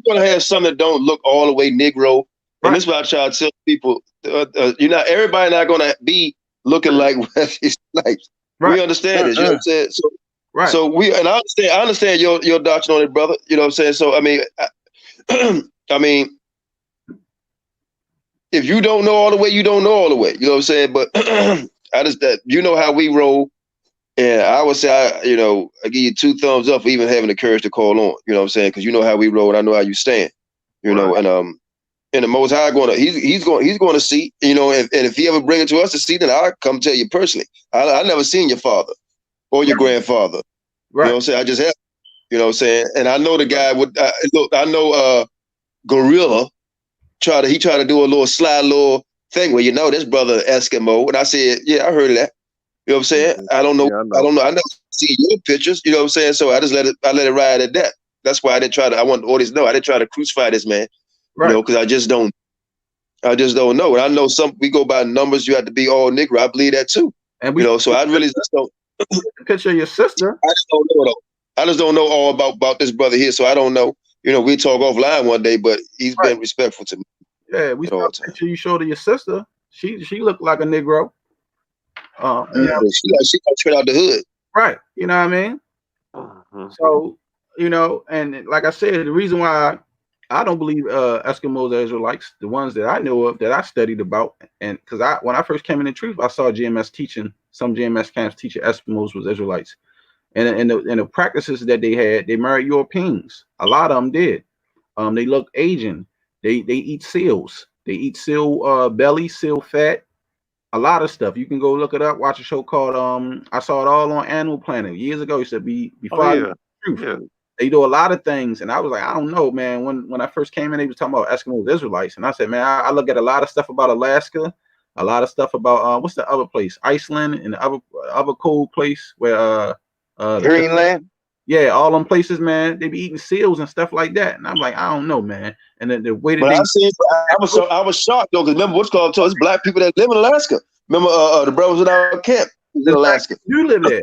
gonna have some that don't look all the way Negro, and this is what I try to tell people. Everybody not gonna be looking like Wesley Snipes. Right. We understand it. You know what I'm saying? So, right. So I understand your doctrine on it, brother. You know what I'm saying? So I mean, I mean, if you don't know all the way, you don't know all the way. You know what I'm saying? But how we roll. And I would say, I give you 2 thumbs up for even having the courage to call on. You know what I'm saying? Because you know how we roll, and I know how you stand. You know, and the Most High he's going to see. You know, and if he ever bring it to us to see, then I'll come tell you personally. I never seen your father or your grandfather. Right. You know what I'm saying? I just have. You know what I'm saying? And I know the guy would. Look, I know Gorilla tried to do a little slide little thing where this brother Eskimo, and I said, yeah, I heard of that. You know what I'm saying? I don't know. Yeah, I don't know. I never see your pictures. You know what I'm saying? So I just let it ride at that. That's why I didn't try to. I want the audience to know I didn't try to crucify this man. Right. You know, because I just don't know. And I know we go by numbers. You have to be all Negro. I believe that too. And so I really just don't. Picture of your sister. I just don't know though. I just don't know all about this brother here. So I don't know. We talk offline one day, but he's been respectful to me. Yeah, we saw a picture you showed of your sister. She looked like a Negro. She got straight out the hood. Right. You know what I mean? So, and like I said, the reason why I don't believe Eskimos are Israelites, the ones that I know of, that I studied about, and because when I first came in the truth, I saw GMS teaching, some GMS camps teaching Eskimos was Israelites. And the practices that they had, they married Europeans. A lot of them did. They look Asian. They eat seals. They eat seal belly, seal fat. A lot of stuff. You can go look it up. Watch a show called I saw it all on Animal Planet years ago. He said before they do a lot of things, and I was like, I don't know, man. When I first came in, they was talking about Eskimos, Israelites, and I said, man, I look at a lot of stuff about Alaska, a lot of stuff about what's the other place, Iceland, and the other cold place where Greenland. Yeah, all them places, man, they be eating seals and stuff like that. And I'm like, I don't know, man. And then the way that But I was shocked though, because remember what's called it's black people that live in Alaska. Remember the brothers in our camp in Alaska. You live there.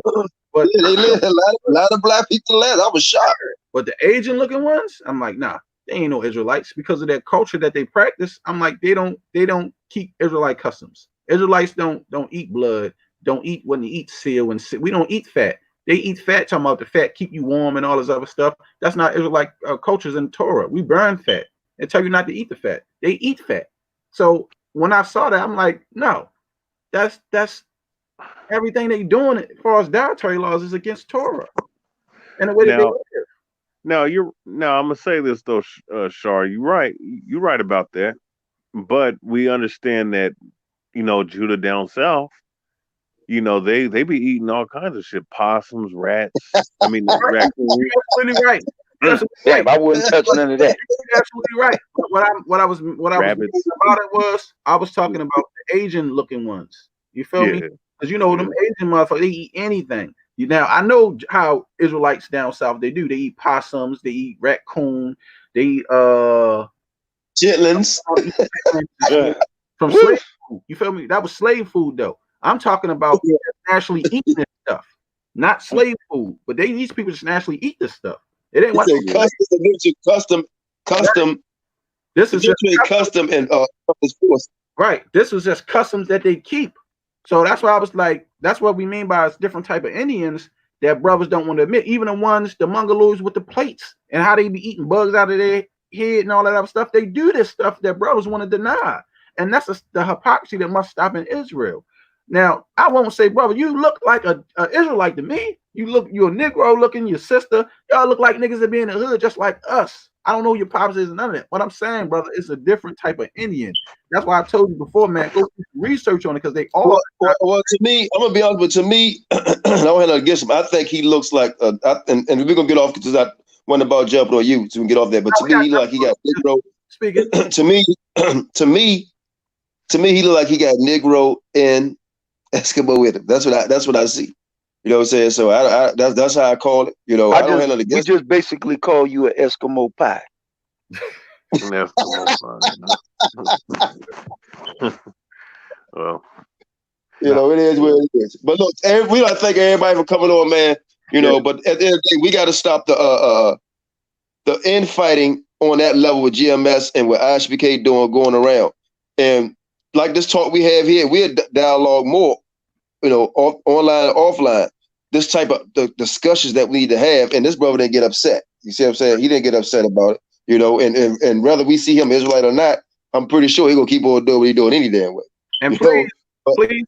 But yeah, they live a lot of black people in Alaska. I was shocked. But the Asian looking ones, I'm like, nah, they ain't no Israelites because of their culture that they practice. I'm like, they don't keep Israelite customs. Israelites don't eat blood, don't eat when they eat seal and we don't eat fat. They eat fat, talking about the fat keep you warm and all this other stuff. That's not Israelite cultures in Torah. We burn fat. They tell you not to eat the fat. They eat fat. So when I saw that, I'm like, no, that's everything they doing as far as dietary laws is against Torah. And the way that they live. Now I'm gonna say this though, Shar, you're right about that. But we understand that, Judah down south, they be eating all kinds of shit, possums, rats. I mean, raccoons. You're absolutely right. Damn, I wouldn't touch none of that. You're absolutely right. What I was about it was I was talking about the Asian looking ones. You feel me? Because them Asian motherfuckers, they eat anything. Now I know how Israelites down south they do. They eat possums, they eat raccoon, they eat chitlins from slave food. You feel me? That was slave food though. I'm talking about actually eating this stuff, not slave food. But these people just naturally eat this stuff. It ain't custom. This is just custom and right. This was just customs that they keep. So that's why I was like, that's what we mean by different type of Indians that brothers don't want to admit. Even the Mongoloids with the plates and how they be eating bugs out of their head and all that other stuff. They do this stuff that brothers want to deny. And that's the hypocrisy that must stop in Israel. Now, I won't say, brother, you look like a Israelite to me. You're a Negro looking, your sister. Y'all look like niggas that be in the hood just like us. I don't know who your pops is, none of that. What I'm saying, brother, it's a different type of Indian. That's why I told you before, man, go do research on it because they all. Well, to me, I'm gonna be honest, but to me, I don't have nothing against him. I think he looks like, and we're gonna get off because I went about jumping on you, so we can get off there. But to me, he look like he got Negro. Speaking to me, he look like he got Negro and Eskimo with him. That's what I see. You know what I'm saying? So that's how I call it. I don't have nothing against we just basically call you an Eskimo pie. Well, it is what it is. But look, we don't thank everybody for coming on, man. But at the end of the day, we got to stop the infighting on that level with GMS and what ISUPK going around. And like this talk we have here, we'll dialogue more, online and offline. This type of the discussions that we need to have, and this brother didn't get upset. You see what I'm saying? He didn't get upset about it, and whether we see him Israelite or not, I'm pretty sure he's gonna keep on doing what he's doing any damn way. And please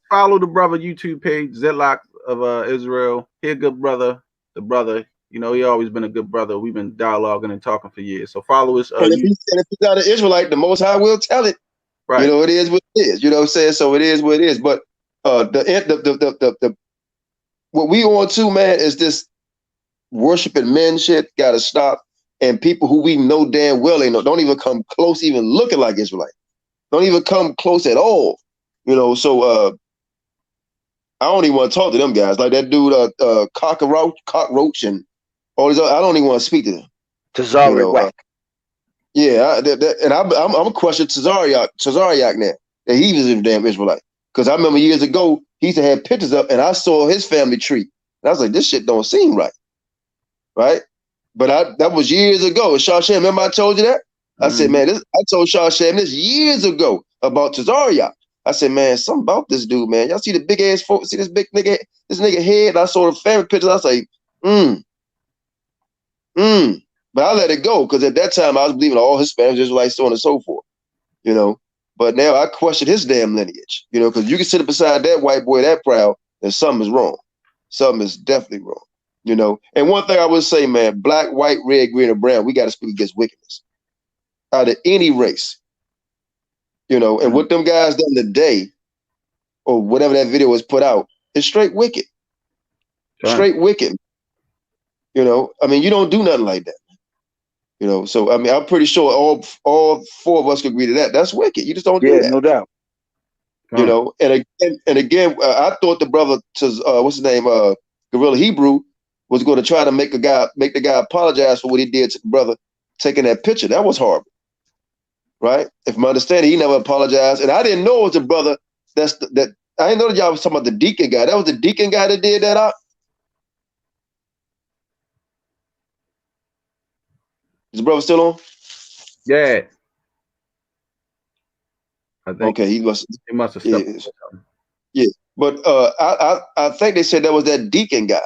follow the brother YouTube page, Zedlock of Israel. He's a good brother. The brother, he always been a good brother. We've been dialoguing and talking for years. So follow us. And if he's not an Israelite, the Most High will tell it. Right. It is what it is. You know what I'm saying? So it is what it is. But the what we on to, man, is this worshiping men shit gotta stop. And people who we know damn well don't even come close, even looking like Israelite. Don't even come close at all. So I don't even want to talk to them guys. Like that dude, Cockroach and all these other, I don't even want to speak to them. Tazari and I'm questioning Tazariak now. That he was a damn Israelite. Because I remember years ago, he used to have pictures up and I saw his family tree. And I was like, this shit don't seem right. Right? But that was years ago. Shashem, remember I told you that? I said, man, I told Shashem this years ago about Tazariak. I said, man, something about this dude, man. Y'all see the big ass folks, see this big nigga, this nigga head. I saw the family pictures. I was like, But I let it go because at that time I was believing all Hispanics, Israelites, so on and so forth. But now I question his damn lineage, because you can sit beside that white boy that proud, and something is wrong. Something is definitely wrong, And one thing I would say, man, black, white, red, green, or brown, we got to speak against wickedness out of any race, and what them guys done today, or whatever that video was put out, is straight wicked. Straight wicked. You don't do nothing like that. So I'm pretty sure all four of us could agree to that. That's wicked. You just don't do that. No doubt. And again, I thought the brother to what's his name, Gorilla Hebrew was going to try to make the guy apologize for what he did to the brother taking that picture. That was horrible, right? If my understanding, he never apologized, and I didn't know it was a brother. That I didn't know that y'all was talking about the deacon guy. That was the deacon guy that did that out. Is the brother still on? Yeah. I think Okay, he must have stepped. Yeah, but I think they said that was that deacon guy.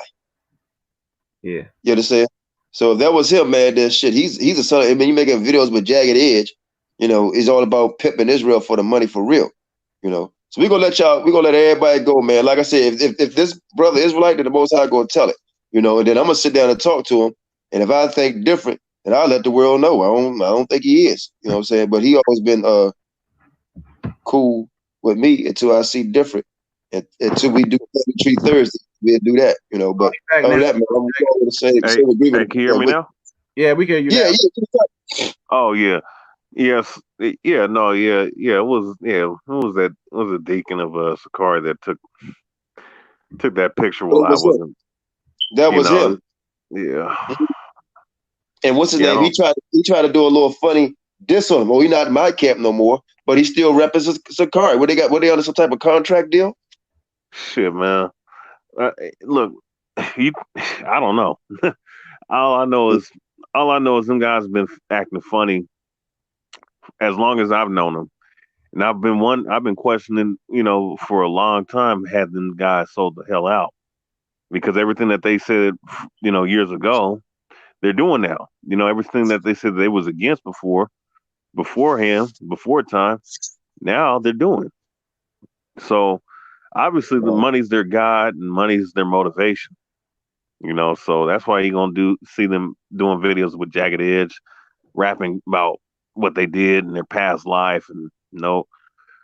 Yeah. You understand? So if that was him, man, that shit. He's a son. I mean, you making videos with Jagged Edge. You know, it's all about pimping Israel for the money for real. You know, so we're gonna let everybody go, man. Like I said, if this brother Israelite, then the Most High gonna tell it. You know, and then I'm gonna sit down and talk to him. And if I think different, then I'll let the world know. I don't think he is. You know what I'm saying? But he always been cool with me until I see different. Until we do Tree Thursday, we'll do that. You know, but other than that, man, I'm going to say Hey, can you hear me now? Yeah, we can hear you. Yeah, now. yeah. Oh yeah. Yes, yeah, no, yeah. It was that? It was a deacon of Sakari that took that picture while I wasn't. That was him. Yeah. And what's his name? He tried to do a little funny diss on him. Well, he's not in my camp no more, but he still represents Sakari. What they under some type of contract deal? Shit, man. Look, I don't know. All I know is them guys been acting funny as long as I've known them. And I've been questioning, for a long time, had them guys sold the hell out. Because everything that they said, years ago, they're doing now. Everything that they said they was against beforehand, before time, now they're doing. So obviously the money's their God and money's their motivation. So that's why you're gonna see them doing videos with Jagged Edge, rapping about what they did in their past life, and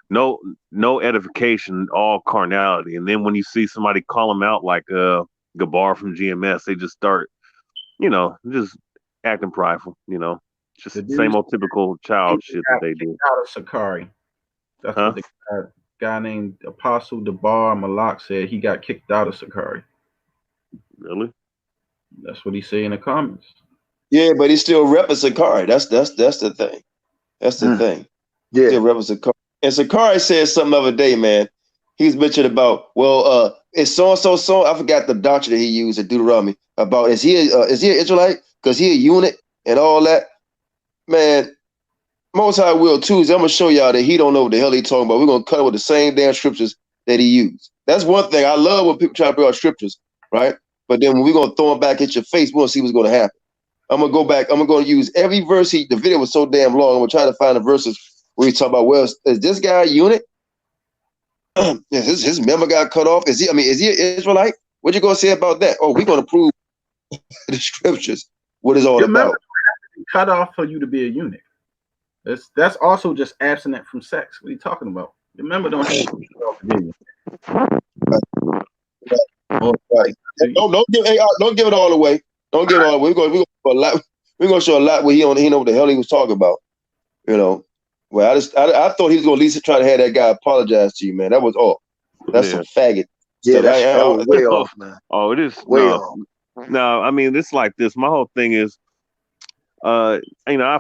no edification, all carnality. And then when you see somebody call them out like Gabar from GMS, they just start, just acting prideful, just the same old typical child shit that they do. Out of Sakari. That's what the guy named Apostle Debar Malak said. He got kicked out of Sakari. Really? That's what he said in the comments. Yeah, but he's still repping Sakari. That's the thing. That's the thing. Yeah. Still repping Sakari. And Sakari said something the other day, man. He's mentioned about, it's so. I forgot the doctrine that he used at Deuteronomy about is he an Israelite? Because he a unit and all that. Man, Most High will Tuesday. I'm gonna show y'all that he don't know what the hell he talking about. We're gonna cut it with the same damn scriptures that he used. That's one thing. I love when people try to bring out scriptures, right? But then when we're gonna throw them back at your face, we're gonna see what's gonna happen. I'm gonna go back. I'm gonna use every verse. The video was so damn long. I'm gonna try to find the verses where he talk about, well, is this guy a unit? his member got cut off. Is he an Israelite? What you gonna say about that? Oh, we're gonna prove the scriptures what it's all about. Cut off for you to be a eunuch. That's also just abstinent from sex. What are you talking about? Remember, don't have right. Don't give it all away. Don't give it all away. We're gonna show a lot where he know what the hell he was talking about. Well, I thought he was gonna at least try to have that guy apologize to you, man. That was all. That's some faggot. Yeah, that was way off, man. Oh, it is way off. No, I mean, it's like this. My whole thing is, I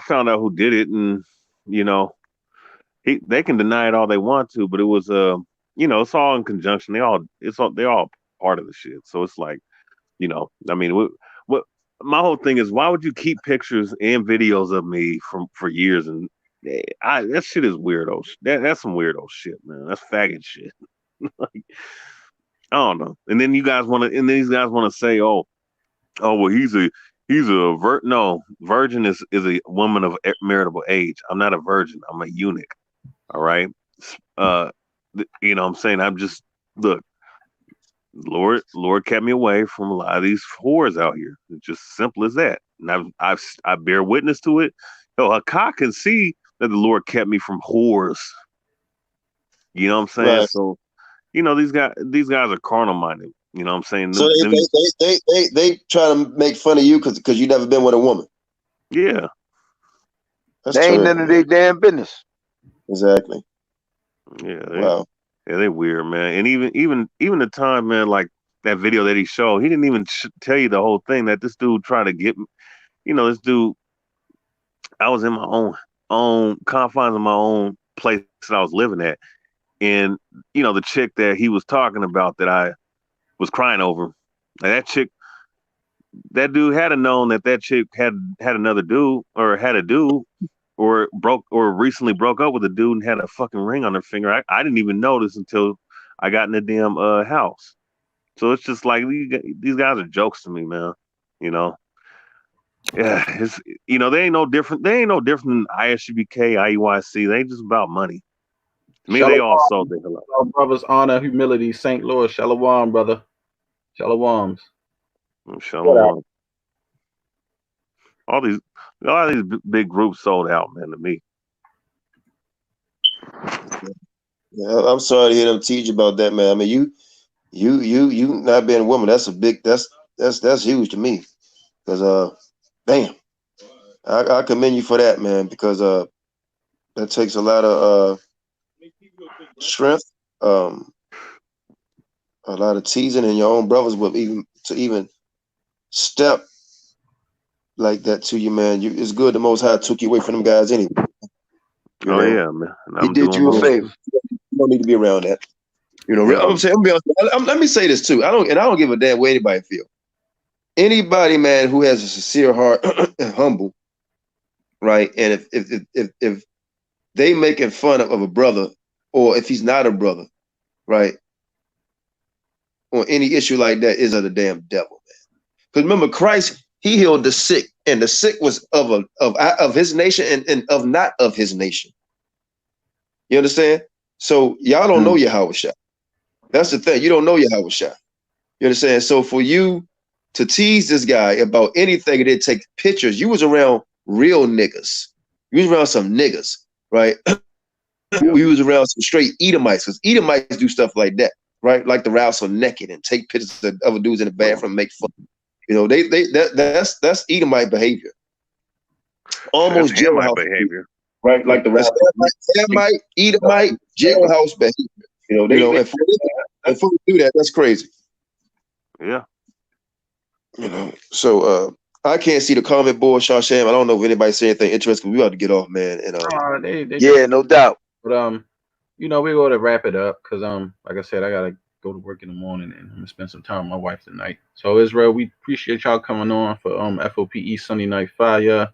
found out who did it, and they can deny it all they want to, but it was it's all in conjunction. They're all part of the shit. So it's like, I mean, what my whole thing is, why would you keep pictures and videos of me for years? And that shit is weirdo. That's some weirdo shit, man. That's faggot shit. Like, I don't know. And then these guys want to say, oh, well, he's a virgin is a woman of marital age. I'm not a virgin. I'm a eunuch. All right. What I'm saying? I'm just, look, Lord kept me away from a lot of these whores out here. It's just simple as that. And I bear witness to it. Hakah can see that the Lord kept me from whores. You know what I'm saying? Right. So, these guys are carnal minded. You know what I'm saying? So they try to make fun of you because you never been with a woman. Yeah. That's they ain't terrible. none of their damn business. Exactly. Yeah. Wow. Yeah, they're weird, man. And even the time, man, like that video that he showed, he didn't even tell you the whole thing, that this dude tried to get, this dude, I was in my own confines of my own place that I was living at. And, the chick that he was talking about that I was crying over, and that dude had known that chick had another dude, or had a dude, or recently broke up with a dude and had a fucking ring on her finger. I didn't even notice until I got in the damn house. So it's just like, these guys are jokes to me, man. Yeah, it's they ain't no different. They ain't no different than ISUPK, IUIC. They ain't just about money. To me, Shalom, they all sold their hello. brothers, honor, humility, St. Louis. Shalom, brother. Shaloms. Shalom. A lot of these big groups sold out, man. To me. Yeah, I'm sorry to hear them teach about that, man. I mean, you not being a woman, that's huge to me. Because damn, I commend you for that, man, because that takes a lot of strength, a lot of teasing, and your own brothers will even step like that to you, man. It's good the Most High took you away from them guys anyway. Yeah, man. He did you a favor. You don't need to be around that. I'm saying, let me say this too. I don't give a damn what anybody feel. Anybody, man, who has a sincere heart and humble, right? And if they making fun of a brother, or if he's not a brother, right, on any issue like that, is of the damn devil, man. Because remember, Christ, he healed the sick, and the sick was of his nation and of not of his nation. You understand? So y'all don't know Yahawashi. That's the thing. You don't know Yahawashi. You understand? So for you to tease this guy about anything and then take pictures, you was around real niggas. You was around some niggas, right? You was around some straight Edomites, because Edomites do stuff like that, right? Like the wrestle naked and take pictures of other dudes in the bathroom and make fun. That's Edomite behavior. Almost jailhouse behavior. Right? Like the Edomite, jailhouse behavior. If we do that, that's crazy. Yeah. So I can't see the comment board, Shasham. I don't know if anybody say anything interesting. We ought to get off, man. And yeah, no doubt. But we're going to wrap it up because like I said, I gotta go to work in the morning and I'm gonna spend some time with my wife tonight. So Israel, we appreciate y'all coming on for F.O.P.E. Sunday Night Fire.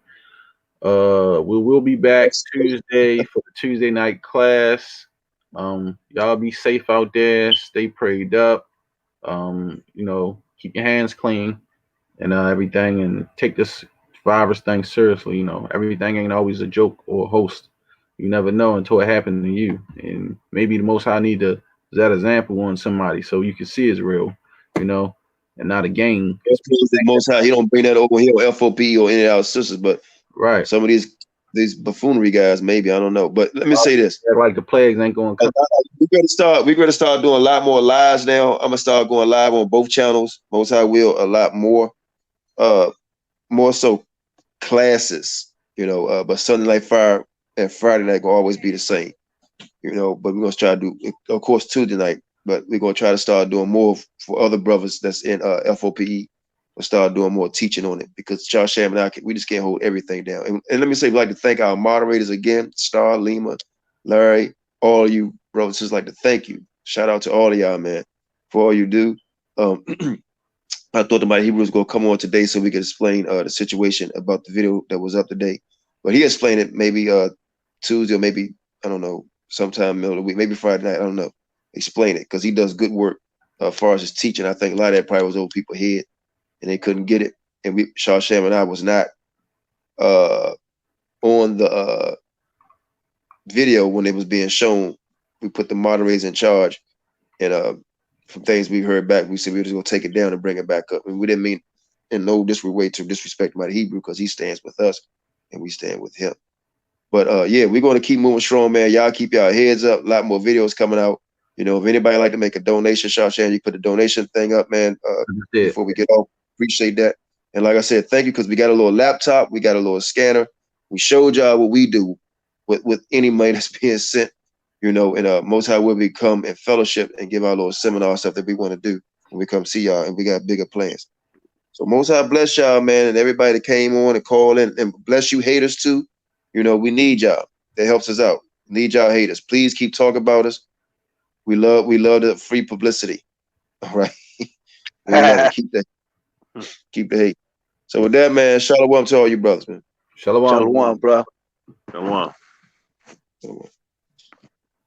We will be back Tuesday for the Tuesday night class. Y'all be safe out there, stay prayed up. Keep your hands clean and everything, and take this virus thing seriously. Everything ain't always a joke or a host. You never know until it happened to you, and maybe the Most High need to that example on somebody so you can see it's real, and not a game. The Most High, he don't bring that over here or F.O.P.E. or any of our sisters, but right, some of these buffoonery guys, maybe, I don't know. But let me say this: like the plagues ain't going to come. We're going to start doing a lot more lives now. I'm gonna start going live on both channels. Most High will a lot more, more so classes, but Sunday Night Fire and Friday night gonna always be the same, but we're gonna try to do, of course, Tuesday night, but we're gonna try to start doing more for other brothers that's in F.O.P.E. We'll start doing more teaching on it, because Charles Sham and I, we just can't hold everything down. And let me say, we'd like to thank our moderators again, Star, Lima, Larry, all of you brothers. Just like to thank you. Shout out to all of y'all, man, for all you do. I thought my Hebrew was gonna come on today so we could explain the situation about the video that was up today, but he explained it maybe Tuesday, or maybe, I don't know, sometime middle of the week, maybe Friday night, I don't know. Explain it, because he does good work as far as his teaching. I think a lot of that probably was over people's head and they couldn't get it. And Shah Sham and I was not on the video when it was being shown. We put the moderators in charge, and from things we heard back, we said we were just gonna take it down and bring it back up. And we didn't mean in no way to disrespect my Hebrew, because he stands with us and we stand with him. But yeah, we're gonna keep moving strong, man. Y'all keep y'all heads up. A lot more videos coming out. If anybody like to make a donation, Shah Sham, you put the donation thing up, man. Before we get off, appreciate that. And like I said, thank you, because we got a little laptop, we got a little scanner. We showed y'all what we do with any money that's being sent, and Most High will become in fellowship and give our little seminar stuff that we want to do. when we come see y'all, and we got bigger plans. So Most High bless y'all, man, and everybody that came on and called in, and bless you haters too. You know, we need y'all. That helps us out. Need y'all haters. Please keep talking about us. We love the free publicity. All right. We love it. Keep the hate. So with that, man, shalom to all you brothers, man. Shalom. Shalom, bro. Shalom. Shalom.